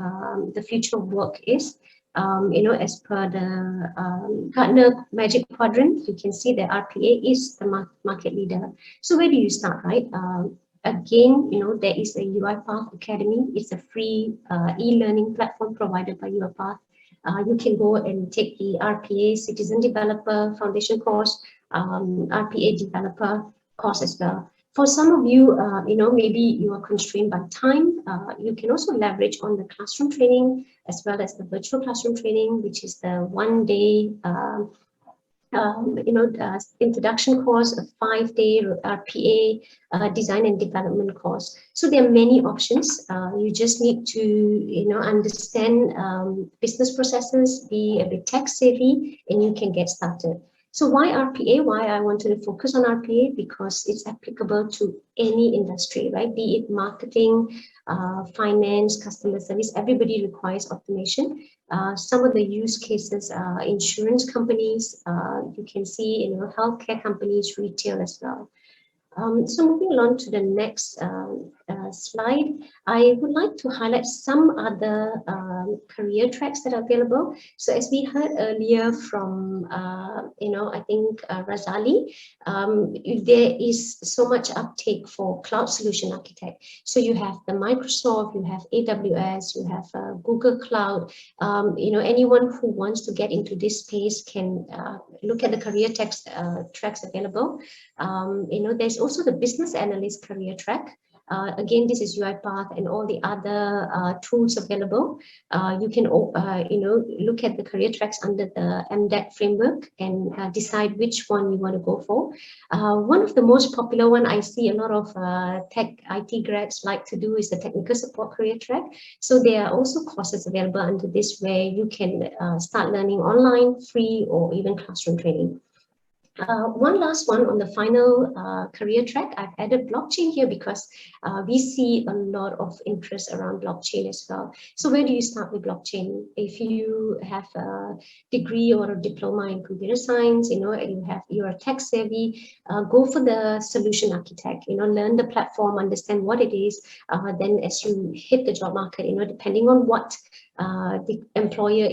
the future of work is. As per the Gartner Magic Quadrant, you can see that RPA is the market leader. So where do you start, right? Again, there is a UiPath Academy. It's a free e-learning platform provided by UiPath. You can go and take the RPA Citizen Developer Foundation course, RPA Developer course as well. For some of you, maybe you are constrained by time. You can also leverage on the classroom training as well as the virtual classroom training, which is the 1-day introduction course, a 5-day RPA design and development course. So there are many options. You just need to, understand business processes, be a bit tech savvy, and you can get started. So why RPA? Why I wanted to focus on RPA? Because it's applicable to any industry, right? Be it marketing, finance, customer service, everybody requires automation. Some of the use cases are insurance companies, you can see, healthcare companies, retail as well. So moving along to the next slide, I would like to highlight some other career tracks that are available. So as we heard earlier from, I think Razali, there is so much uptake for cloud solution architect. So you have the Microsoft, you have AWS, you have Google Cloud. Anyone who wants to get into this space can look at the career tracks available. There's also the business analyst career track. Again, this is UiPath and all the other tools available. You can, look at the career tracks under the MDEC framework and decide which one you want to go for. One of the most popular one I see a lot of tech IT grads like to do is the technical support career track. So there are also courses available under this where you can start learning online, free, or even classroom training. One last one on the final career track, I've added blockchain here because we see a lot of interest around blockchain as well. So where do you start with blockchain? If you have a degree or a diploma in computer science, you're tech savvy, go for the solution architect, learn the platform, understand what it is. Then as you hit the job market, depending on what the employer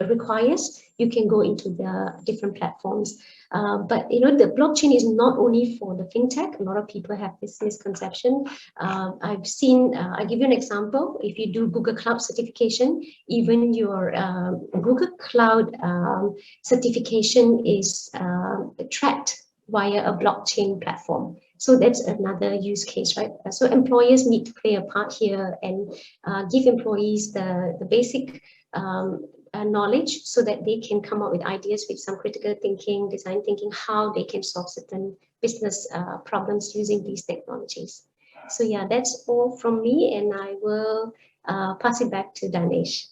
requires, you can go into the different platforms. But the blockchain is not only for the fintech. A lot of people have this misconception. I've seen, I'll give you an example. If you do Google Cloud certification, even your Google Cloud certification is tracked via a blockchain platform. So that's another use case, right? So employers need to play a part here and give employees the basic knowledge so that they can come up with ideas with some critical thinking, design thinking, how they can solve certain business problems using these technologies. So yeah, that's all from me, and I will pass it back to Danesh.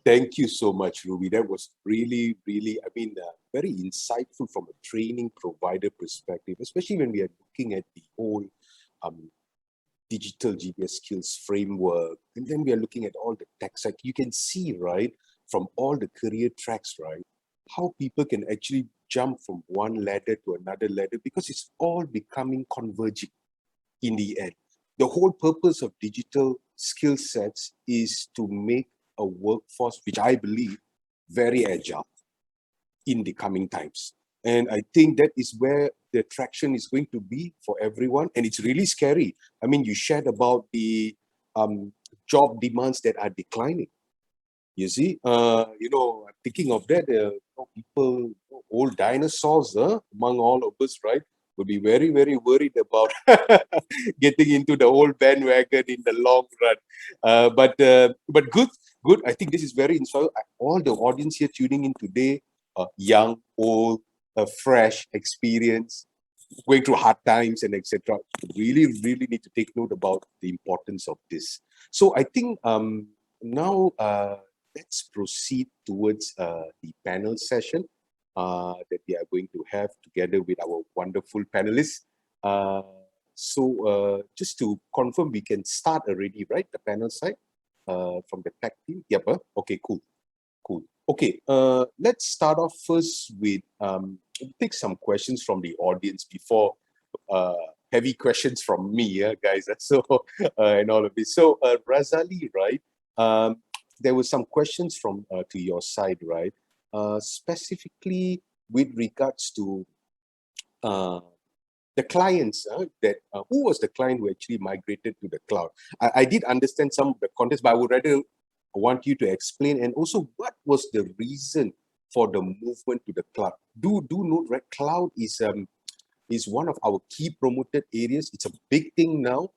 Thank you so much, Ruby. That was really, really, very insightful from a training provider perspective, especially when we are looking at the whole digital GBS skills framework. And then we are looking at all the tech stack. You can see, right, from all the career tracks, right, how people can actually jump from one ladder to another ladder because it's all becoming converging in the end. The whole purpose of digital skill sets is to make a workforce, which I believe, very agile in the coming times. And I think that is where the traction is going to be for everyone. And it's really scary. You shared about the job demands that are declining. You see, thinking of that, people, old dinosaurs, among all of us, right, would be very, very worried about getting into the old bandwagon in the long run. But good. I think this is very inspiring. All the audience here tuning in today, young, old, fresh, experienced, going through hard times and etc. Really, really need to take note about the importance of this. So I think now let's proceed towards the panel session that we are going to have together with our wonderful panelists. So just to confirm, we can start already, right? The panel side from the tech team. Yep. Okay, cool. Okay, let's start off first with take some questions from the audience before heavy questions from me, guys. So and all of this. So Razali, right? There were some questions from to your side, right? Specifically with regards to the clients that who was the client who actually migrated to the cloud? I did understand some of the context, but I would rather want you to explain, and also what was the reason for the movement to the cloud. Do note, right? Cloud is one of our key promoted areas. It's a big thing now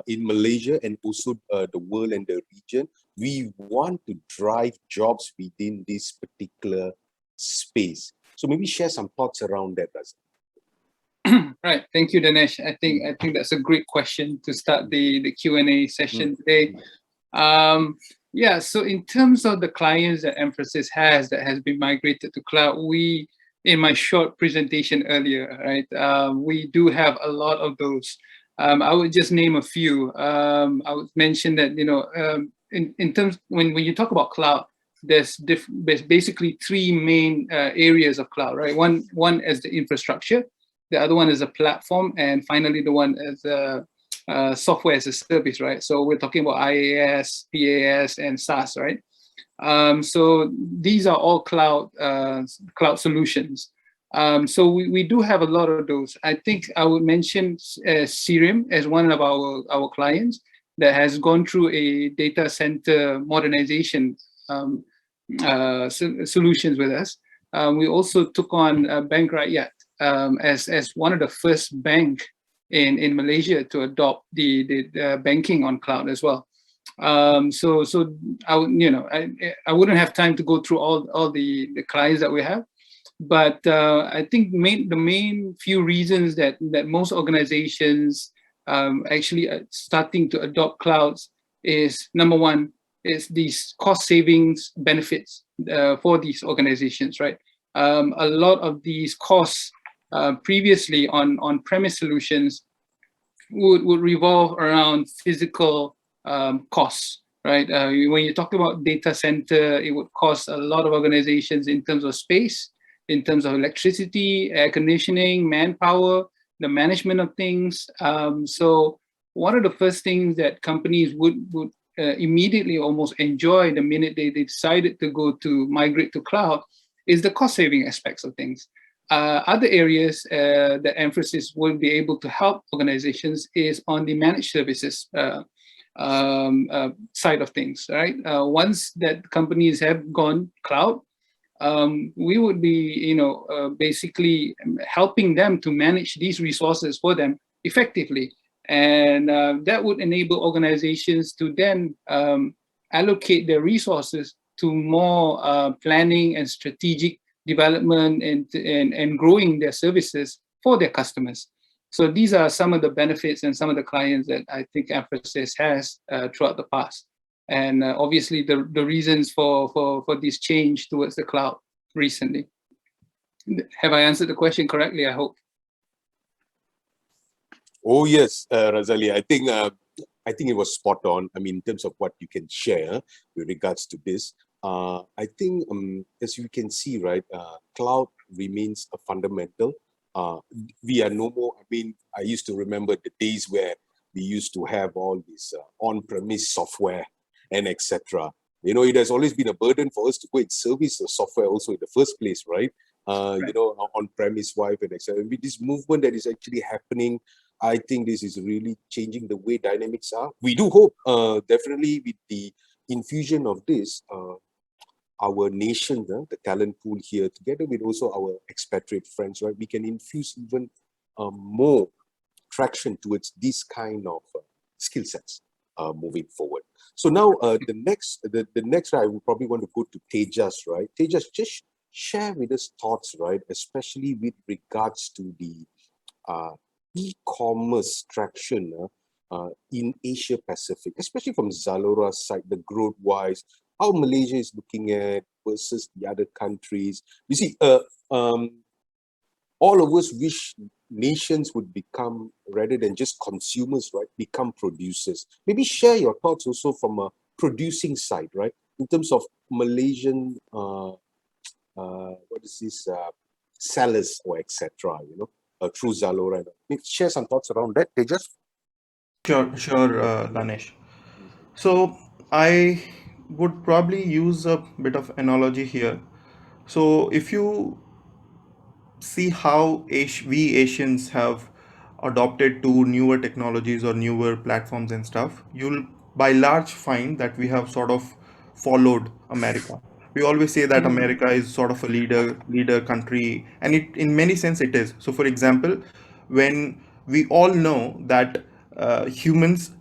in Malaysia and also the world and the region. We want to drive jobs within this particular space. So maybe share some thoughts around that, Razali. Right. Thank you, Danesh. I think that's a great question to start the Q&A session today. Yeah, so in terms of the clients that Enfrasys has that has been migrated to cloud, we, in my short presentation earlier, right, we do have a lot of those. I would just name a few. I would mention that, in terms, when you talk about cloud, there's basically three main areas of cloud, right? One is the infrastructure. The other one is a platform, and finally the one is software as a service, right? So we're talking about IaaS, PaaS, and SaaS, right? So these are all cloud solutions. So we do have a lot of those. I think I would mention Cerium as one of our clients that has gone through a data center modernization solutions with us. We also took on Bank Rakyat as one of the first bank in Malaysia to adopt the banking on cloud as well. So I wouldn't have time to go through all the clients that we have, but I think the main few reasons that most organizations actually are starting to adopt clouds is, number one, is these cost savings benefits for these organizations, right? A lot of these costs previously on premise solutions would revolve around physical costs, right? When you talk about data center, it would cost a lot of organizations in terms of space, in terms of electricity, air conditioning, manpower, the management of things. So one of the first things that companies would immediately almost enjoy the minute they decided to go to migrate to cloud is the cost saving aspects of things. Other areas that Enfrasys will be able to help organizations is on the managed services side of things, right? Once that companies have gone cloud, we would be, basically helping them to manage these resources for them effectively. And that would enable organizations to then allocate their resources to more planning and strategic development and growing their services for their customers. So these are some of the benefits and some of the clients that I think Enfrasys has throughout the past. And obviously the reasons for this change towards the cloud recently. Have I answered the question correctly? I hope. Oh yes, Razali. I think it was spot on. I mean, in terms of what you can share with regards to this, I think as you can see, right, cloud remains a fundamental. We are no more. I mean, I used to remember the days where we used to have all this on-premise software and etc. It has always been a burden for us to go and service the software also in the first place, right? Right. On-premise wipe and etc. With this movement that is actually happening, I think this is really changing the way dynamics are. We do hope, definitely with the infusion of this, our nation, the talent pool here, together with also our expatriate friends, right, we can infuse even more traction towards this kind of skill sets moving forward. So now the next I would probably want to go to Tejas, right? Tejas, just share with us thoughts, right, especially with regards to the e-commerce traction in Asia Pacific, especially from ZALORA's side, the growth-wise, how Malaysia is looking at versus the other countries. You see, all of us wish nations would become, rather than just consumers, right, become producers. Maybe share your thoughts also from a producing side, right, in terms of Malaysian, sellers or etc. Through ZALORA. Maybe share some thoughts around that, Tejas. Sure, Danesh. So I would probably use a bit of analogy here. So if you see how we Asians have adopted to newer technologies or newer platforms and stuff, you'll by large find that we have sort of followed America. We always say that America is sort of a leader country, and it in many sense it is. So for example, when we all know that humans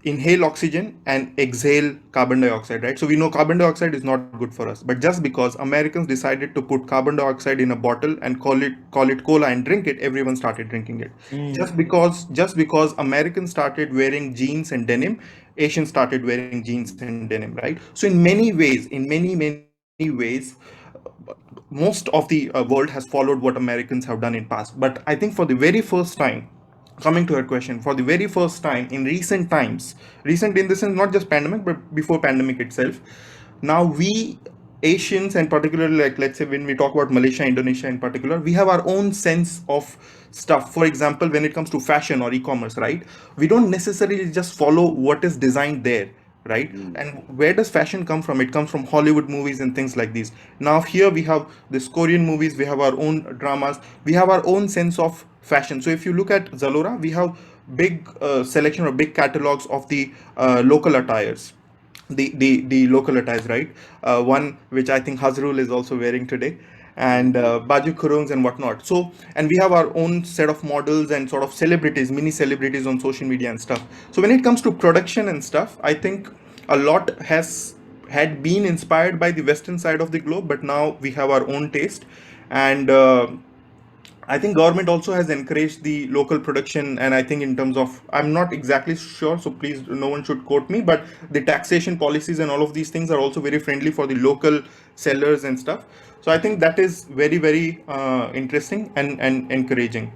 inhale oxygen and exhale carbon dioxide, right? So we know carbon dioxide is not good for us, but just because Americans decided to put carbon dioxide in a bottle and call it cola and drink it, everyone started drinking it. Just because Americans started wearing jeans and denim, Asians started wearing jeans and denim, right? So in many ways, many ways, most of the world has followed what Americans have done in past. But I think for the very first time, coming to your question, for the very first time in recent times, recent in the sense not just pandemic but before pandemic itself, now we Asians, and particularly, like, let's say when we talk about Malaysia, Indonesia in particular, we have our own sense of stuff. For example, when it comes to fashion or e-commerce, right? We don't necessarily just follow what is designed there, right? And where does fashion come from? It comes from Hollywood movies and things like these. Now here we have this Korean movies, we have our own dramas, we have our own sense of fashion. So if you look at Zalora, we have big selection or big catalogs of the local attires, the local attires, right? One which I think Hazrul is also wearing today, and baju kurungs and whatnot. So, and we have our own set of models and sort of celebrities, mini celebrities on social media and stuff. So when it comes to production and stuff, I think a lot had been inspired by the western side of the globe, but now we have our own taste. And I think government also has encouraged the local production, and I think in terms of, I'm not exactly sure, so please no one should quote me, but the taxation policies and all of these things are also very friendly for the local sellers and stuff. So I think that is very, very interesting and encouraging.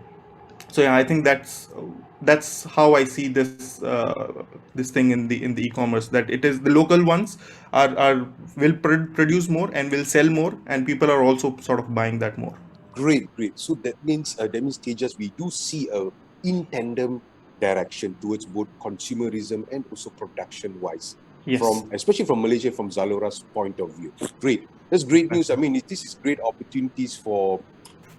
So yeah, I think that's how I see this thing in the e-commerce, that it is the local ones are will produce more and will sell more, and people are also sort of buying that more. Great, great. So that means Tejas, we do see a in tandem direction towards both consumerism and also production wise. Yes. From especially from Malaysia, from Zalora's point of view. Great. That's great news. I mean, this is great opportunities for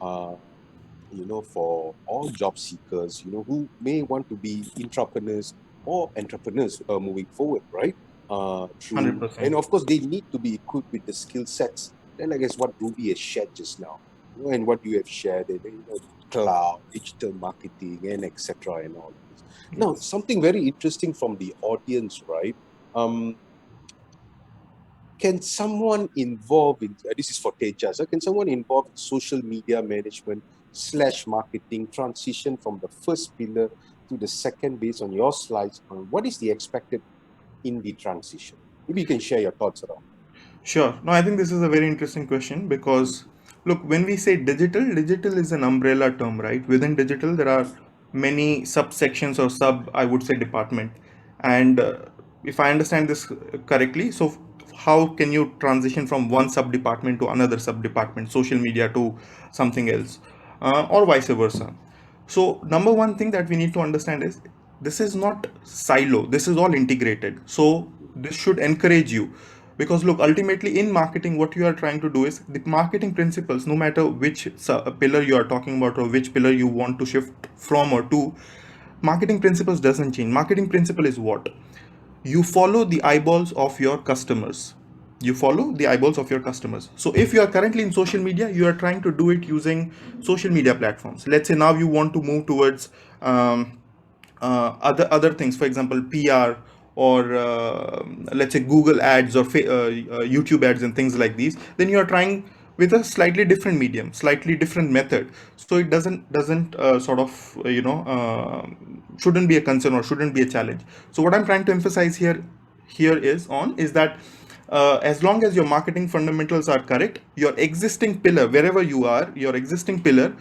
for all job seekers, who may want to be intrapreneurs or entrepreneurs moving forward, right? Through 100%. And of course, they need to be equipped with the skill sets. And I guess what Ruby has shared just now, and what you have shared, cloud, digital marketing, and etc. and all this. Now, something very interesting from the audience, right? Can someone involved in, this is for Tejas, can someone involved in social media management / marketing transition from the first pillar to the second based on your slides? What is the expected in the transition? Maybe you can share your thoughts around. Sure. No, I think this is a very interesting question because, look, when we say digital is an umbrella term, right? Within digital, there are many subsections or I would say, department. And if I understand this correctly, so how can you transition from one sub department to another sub department, social media to something else, or vice versa? So, number one thing that we need to understand is this is not silo, this is all integrated. So, this should encourage you, because look, ultimately in marketing, what you are trying to do is the marketing principles, no matter which pillar you are talking about or which pillar you want to shift from or to, marketing principles doesn't change. Marketing principle is what? You follow the eyeballs of your customers. You follow the eyeballs of your customers. So if you are currently in social media, you are trying to do it using social media platforms. Let's say now you want to move towards other things, for example, PR, or let's say Google ads, or YouTube ads and things like these. Then you are trying with a slightly different medium, slightly different method. So it doesn't shouldn't be a concern or shouldn't be a challenge. So what I'm trying to emphasize is that as long as your marketing fundamentals are correct, your existing pillar, wherever you are, your existing pillar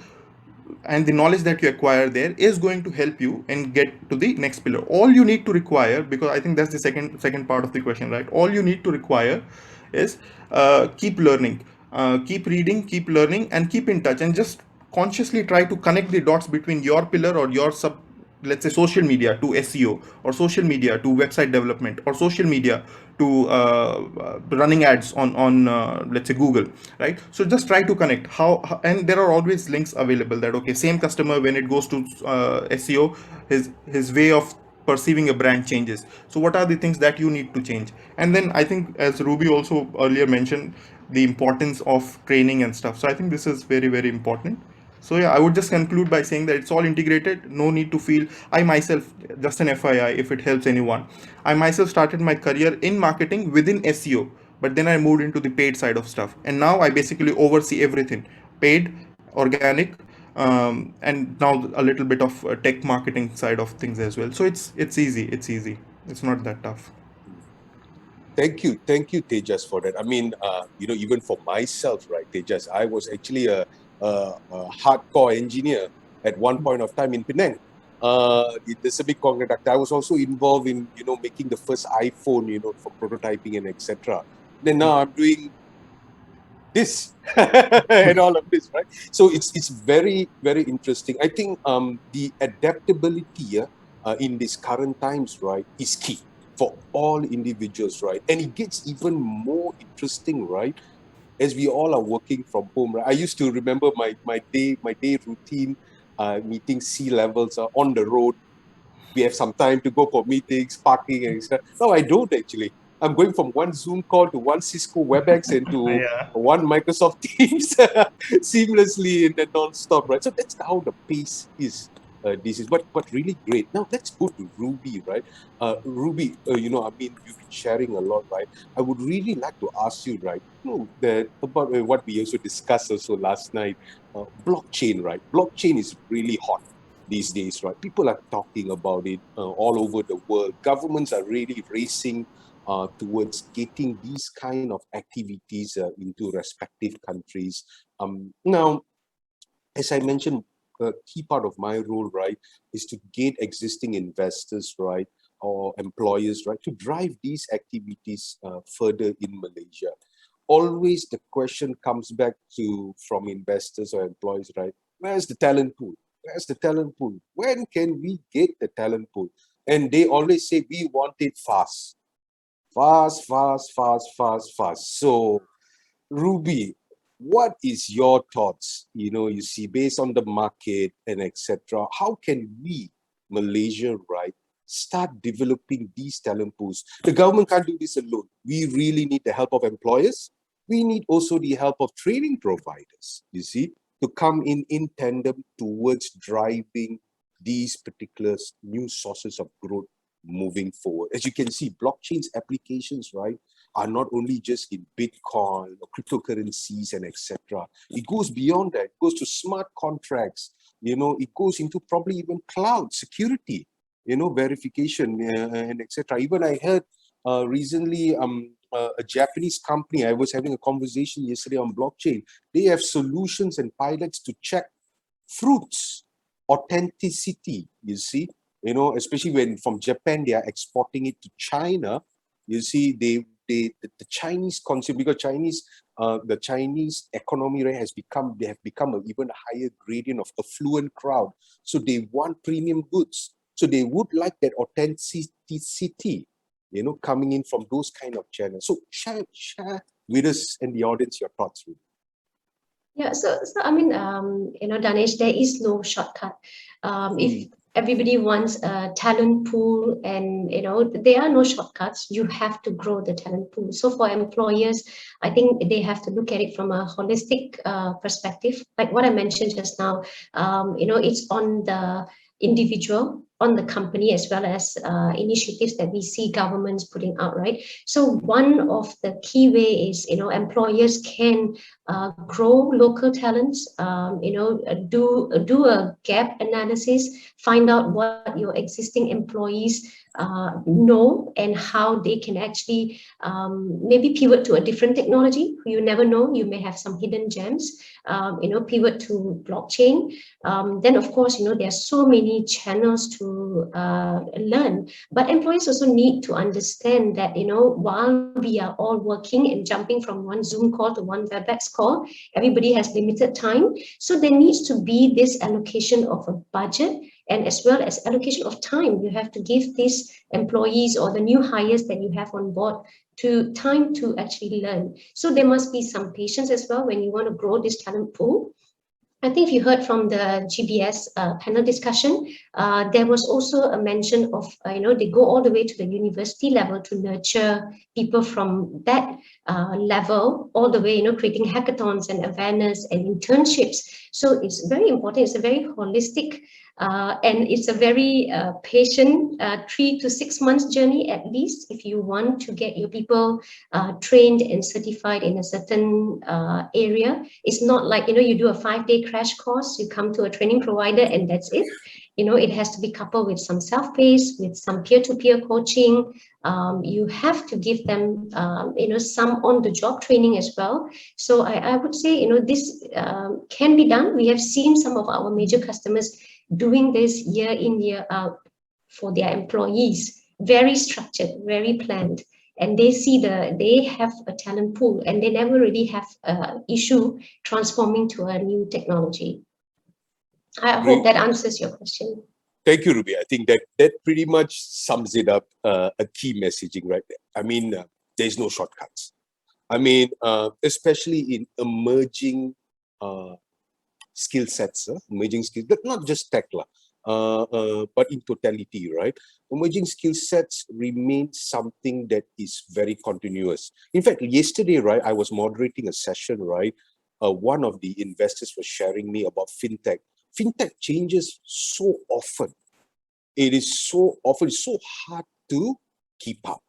and the knowledge that you acquire there is going to help you and get to the next pillar. All you need to require, because I think that's the second part of the question, right? All you need to require is keep learning, keep reading, keep learning, and keep in touch, and just consciously try to connect the dots between your pillar or your let's say social media to SEO, or social media to website development, or social media to running ads on let's say Google, right? So just try to connect and there are always links available, that okay, same customer, when it goes to SEO, his way of perceiving a brand changes. So what are the things that you need to change? And then I think, as Ruby also earlier mentioned, the importance of training and stuff. So I think this is very, very important. So yeah, I would just conclude by saying that it's all integrated. No need to feel. I myself, just an FYI, if it helps anyone, I myself started my career in marketing within SEO, but then I moved into the paid side of stuff, and now I basically oversee everything: paid, organic, and now a little bit of tech marketing side of things as well. So it's easy. It's easy. It's not that tough. Thank you, Tejas, for that. I mean, even for myself, right, Tejas, I was actually a hardcore engineer at one point of time in Penang. The semiconductor. I was also involved in making the first iPhone, for prototyping and etc. Then now I'm doing this and all of this, right? So it's very, very interesting. I think the adaptability in these current times, right, is key for all individuals, right? And it gets even more interesting, right, as we all are working from home, right? I used to remember my day routine, meeting sea levels on the road. We have some time to go for meetings, parking, and stuff. No, I don't actually. I'm going from one Zoom call to one Cisco WebEx and to Yeah. one Microsoft Teams seamlessly and then non-stop, right? So that's how the pace is. This is but really great. Now let's go to Ruby, right? Ruby, I mean, you've been sharing a lot, right? I would really like to ask you, right? That about what we also discussed also last night. Blockchain, right? Blockchain is really hot these days, right? People are talking about it all over the world. Governments are really racing towards getting these kind of activities into respective countries. Now, as I mentioned, a key part of my role, right, is to get existing investors, right, or employers, right, to drive these activities further in Malaysia. Always the question comes back to from investors or employees, right? Where's the talent pool? Where's the talent pool? When can we get the talent pool? And they always say we want it fast. Fast, fast, fast, fast, fast. So Ruby, what is your thoughts? You see, based on the market and etc. How can we, Malaysia, right, start developing these talent pools? The government can't do this alone. We really need the help of employers. We need also the help of training providers, you see, to come in tandem towards driving these particular new sources of growth moving forward. As you can see, blockchain's applications, right, are not only just in Bitcoin or cryptocurrencies and etc. It goes beyond that. It goes to smart contracts. It goes into probably even cloud security, verification and etc. Even I heard recently a Japanese company, I was having a conversation yesterday on blockchain. They have solutions and pilots to check fruits authenticity, you see, especially when from Japan they are exporting it to China. You see, the Chinese consumer, because the Chinese economy, right, they have become an even higher gradient of affluent crowd. So they want premium goods. So they would like that authenticity, coming in from those kind of channels. So share with us and the audience your thoughts, really. Yeah, so I mean, Danesh, there is no shortcut. If everybody wants a talent pool, and there are no shortcuts, you have to grow the talent pool. So for employers, I think they have to look at it from a holistic perspective. Like what I mentioned just now, it's on the individual, on the company, as well as initiatives that we see governments putting out, right? So one of the key way is, employers can grow local talents, do a gap analysis, find out what your existing employees know and how they can actually maybe pivot to a different technology. You never know, you may have some hidden gems, pivot to blockchain. Then of course, there are so many channels to learn, but employees also need to understand that, while we are all working and jumping from one Zoom call to one WebEx call, everybody has limited time. So there needs to be this allocation of a budget, and as well as allocation of time. You have to give these employees or the new hires that you have on board to time to actually learn. So there must be some patience as well when you want to grow this talent pool. I think if you heard from the GBS panel discussion, there was also a mention of, they go all the way to the university level to nurture people from that level, all the way, creating hackathons and awareness and internships. So it's very important. It's a very holistic and it's a very patient 3 to 6 months journey, at least, if you want to get your people trained and certified in a certain area. It's not like, you do a 5-day crash course, you come to a training provider and that's it. It has to be coupled with some self-paced, with some peer-to-peer coaching. You have to give them, some on-the-job training as well. So I would say, this can be done. We have seen some of our major customers doing this year in, year out for their employees. Very structured, very planned. and they see they have a talent pool, and they never really have issue transforming to a new technology. I hope that answers your question. Thank you, Ruby. I think that pretty much sums it up, a key messaging right there. I mean, there's no shortcuts. I mean, especially in emerging skill sets, emerging skills, but not just tech, but in totality, right? Emerging skill sets remain something that is very continuous. In fact, yesterday, right, I was moderating a session, right? One of the investors was sharing me about fintech. Fintech changes so often. It is so often, so hard to keep up.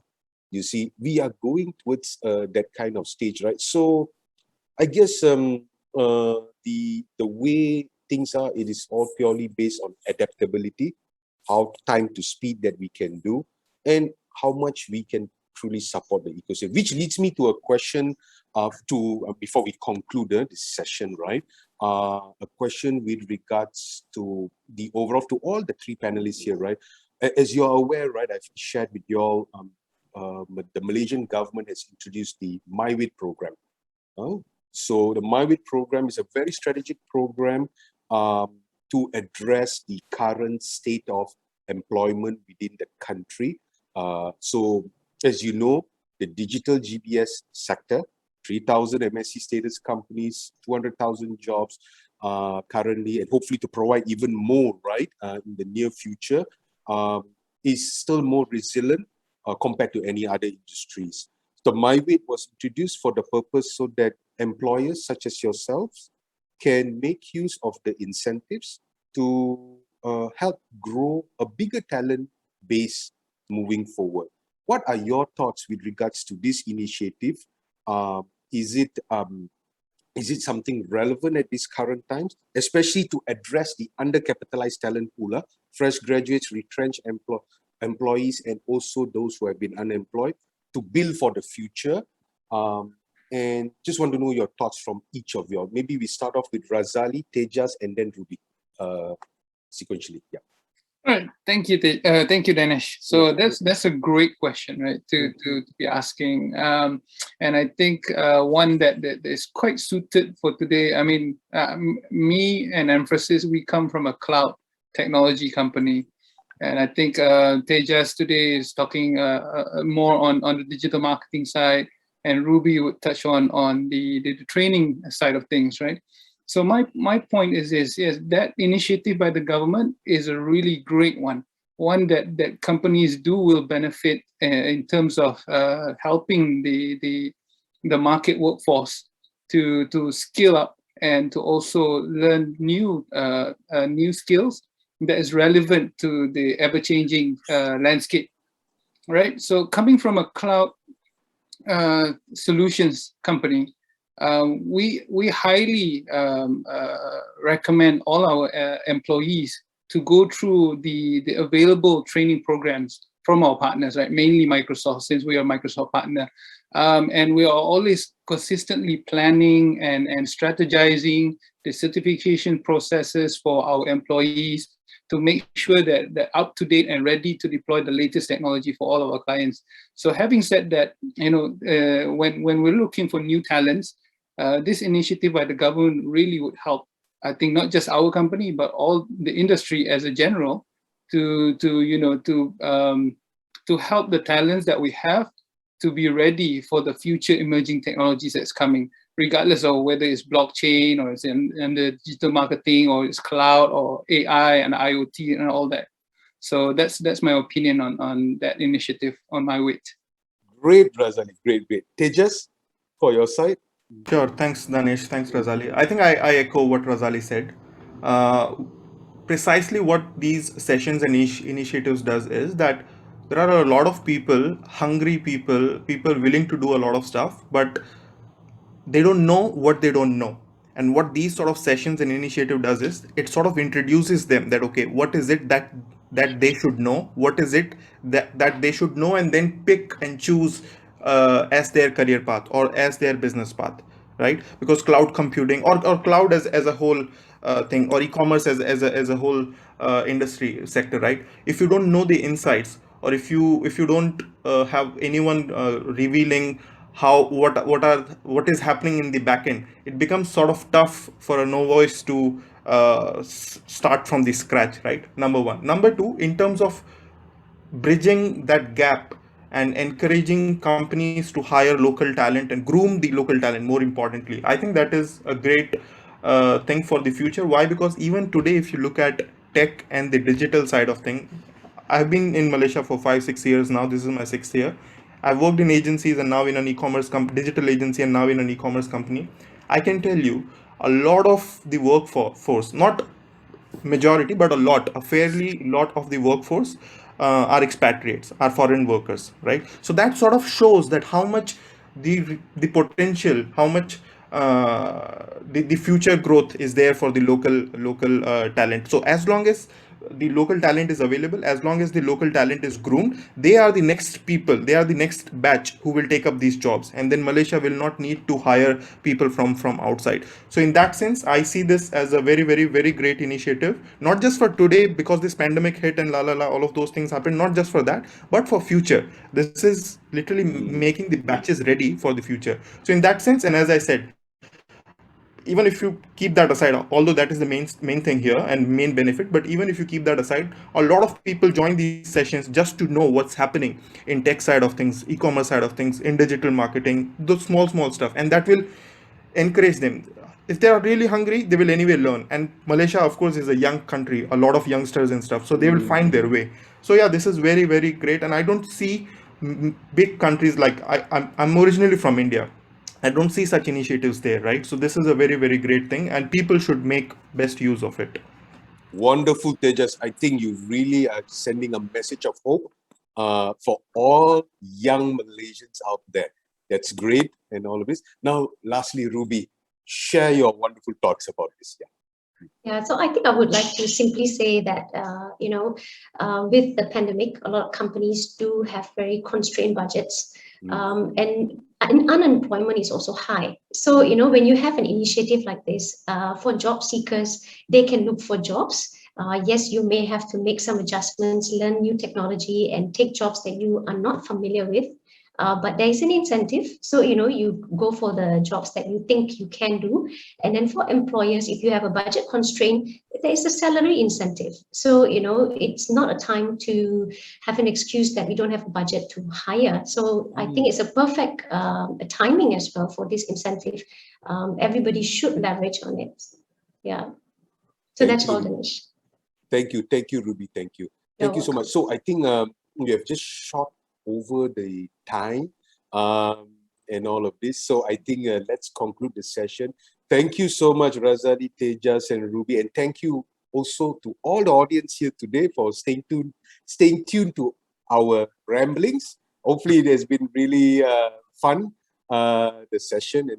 You see, we are going towards that kind of stage, right? So I guess the way things are, it is all purely based on adaptability, how time to speed that we can do, and how much we can truly support the ecosystem. Which leads me to a question before we conclude this session, right? A question with regards to the overall, to all the three panelists here, right? As you're aware, right, I've shared with you all, the Malaysian government has introduced the MyWit program. So the MyWit program is a very strategic program to address the current state of employment within the country. So as you know, the digital GBS sector, 3,000 MSc status companies, 200,000 jobs currently, and hopefully to provide even more, right, in the near future, is still more resilient compared to any other industries. The MyWit was introduced for the purpose so that employers such as yourselves can make use of the incentives to help grow a bigger talent base moving forward. What are your thoughts with regards to this initiative? Is it something relevant at these current times, especially to address the undercapitalized talent pool, fresh graduates, retrenched employees, and also those who have been unemployed, to build for the future? And just want to know your thoughts from each of you. Maybe we start off with Razali, Tejas, and then Ruby, sequentially. Yeah. All right, thank you, Danesh. So that's a great question, right, to be asking, and I think one that is quite suited for today. I mean, me and Enfrasys, we come from a cloud technology company, and I think Tejas today is talking more on the digital marketing side, and Ruby would touch on the training side of things, right? So my point is this: yes, that initiative by the government is a really great one that companies will benefit in terms of helping the market workforce to skill up and to also learn new skills that is relevant to the ever-changing landscape, right? So coming from a cloud solutions company, we highly recommend all our employees to go through the available training programs from our partners, right? Mainly Microsoft, since we are a Microsoft partner. And we are always consistently planning and strategizing the certification processes for our employees to make sure that they're up to date and ready to deploy the latest technology for all of our clients. So having said that, when we're looking for new talents, this initiative by the government really would help. I think not just our company, but all the industry as a general, to help the talents that we have to be ready for the future emerging technologies that's coming, regardless of whether it's blockchain or it's in the digital marketing or it's cloud or AI and IoT and all that. So that's my opinion on that initiative on MyWit. Great, Razali. Great. Tejas, for your side. Sure. Thanks, Danesh. Thanks, Razali. I think I echo what Razali said. Precisely what these sessions and initiatives does is that there are a lot of people, hungry people willing to do a lot of stuff, but they don't know what they don't know. And what these sort of sessions and initiative does is it sort of introduces them that, okay, what is it that they should know? What is it that they should know, and then pick and choose as their career path or as their business path, right? Because cloud computing or cloud as a whole thing, or e-commerce as a whole industry sector, right? If you don't know the insights or if you don't have anyone revealing what is happening in the back end, it becomes sort of tough for a novice to start from the scratch, right? Number one. Number two, in terms of bridging that gap and encouraging companies to hire local talent and groom the local talent, more importantly, I think that is a great thing for the future. Why? Because even today, if you look at tech and the digital side of things, I've been in Malaysia for 5-6 years now. This is my 6th year. I've worked in agencies and now in an e-commerce digital agency, and now in an e-commerce company. I can tell you a lot of the workforce, not majority, but a fairly lot of the workforce are expatriates, are foreign workers, right? So that sort of shows that how much the potential, how much the future growth is there for the local talent. So as long as the local talent is available, as long as the local talent is groomed, they are the next people, they are the next batch who will take up these jobs, and then Malaysia will not need to hire people from outside. So in that sense, I see this as a very, very, very great initiative, not just for today because this pandemic hit and all of those things happen, not just for that, but for future. This is literally making the batches ready for the future. So in that sense, and as I said, even if you keep that aside, although that is the main thing here and main benefit, but even if you keep that aside, a lot of people join these sessions just to know what's happening in tech side of things, e-commerce side of things, in digital marketing, those small stuff, and that will encourage them. If they are really hungry, they will anyway learn. And Malaysia, of course, is a young country, a lot of youngsters and stuff, so they will find their way. So yeah, this is very, very great, and I don't see big countries like I'm originally from India. I don't see such initiatives there, right? So this is a very, very great thing, and people should make best use of it. Wonderful, Tejas. I think you really are sending a message of hope for all young Malaysians out there. That's great and all of this. Now, lastly, Ruby, share your wonderful thoughts about this. Yeah, so I think I would like to simply say that, with the pandemic, a lot of companies do have very constrained budgets, and unemployment is also high. So, when you have an initiative like this, for job seekers, they can look for jobs. Yes, you may have to make some adjustments, learn new technology, and take jobs that you are not familiar with. But there is an incentive. So, you go for the jobs that you think you can do. And then for employers, if you have a budget constraint, there is a salary incentive. So, it's not a time to have an excuse that we don't have a budget to hire. So I think it's a perfect timing as well for this incentive. Everybody should leverage on it. Yeah. So that's all, Danesh. Thank you, Ruby. Thank you so much. So I think we have just shot over the time and all of this. So I think let's conclude the session. Thank you so much, Razali, Tejas, and Ruby, and thank you also to all the audience here today for staying tuned to our ramblings. Hopefully, it has been really fun, the session.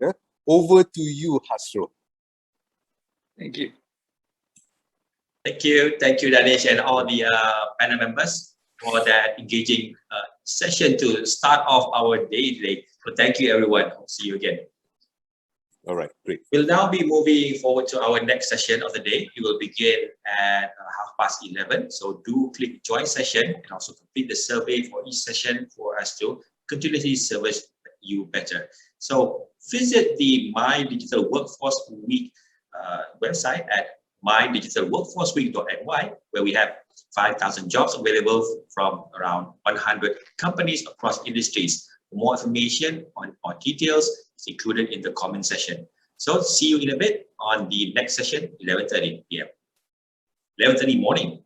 Over to you, Hasro. Thank you. Thank you, Danesh, and all the panel members for that engaging session to start off our day today. So thank you, everyone. I'll see you again. All right, great. We'll now be moving forward to our next session of the day. We will begin at 11:30. So do click join session and also complete the survey for each session for us to continuously service you better. So visit the My Digital Workforce Week website at mydigitalworkforceweek.ny, where we have 5,000 jobs available from around 100 companies across industries. For more information on details, it's included in the comment section. So see you in a bit on the next session, 11:30 p.m. 11:30 morning.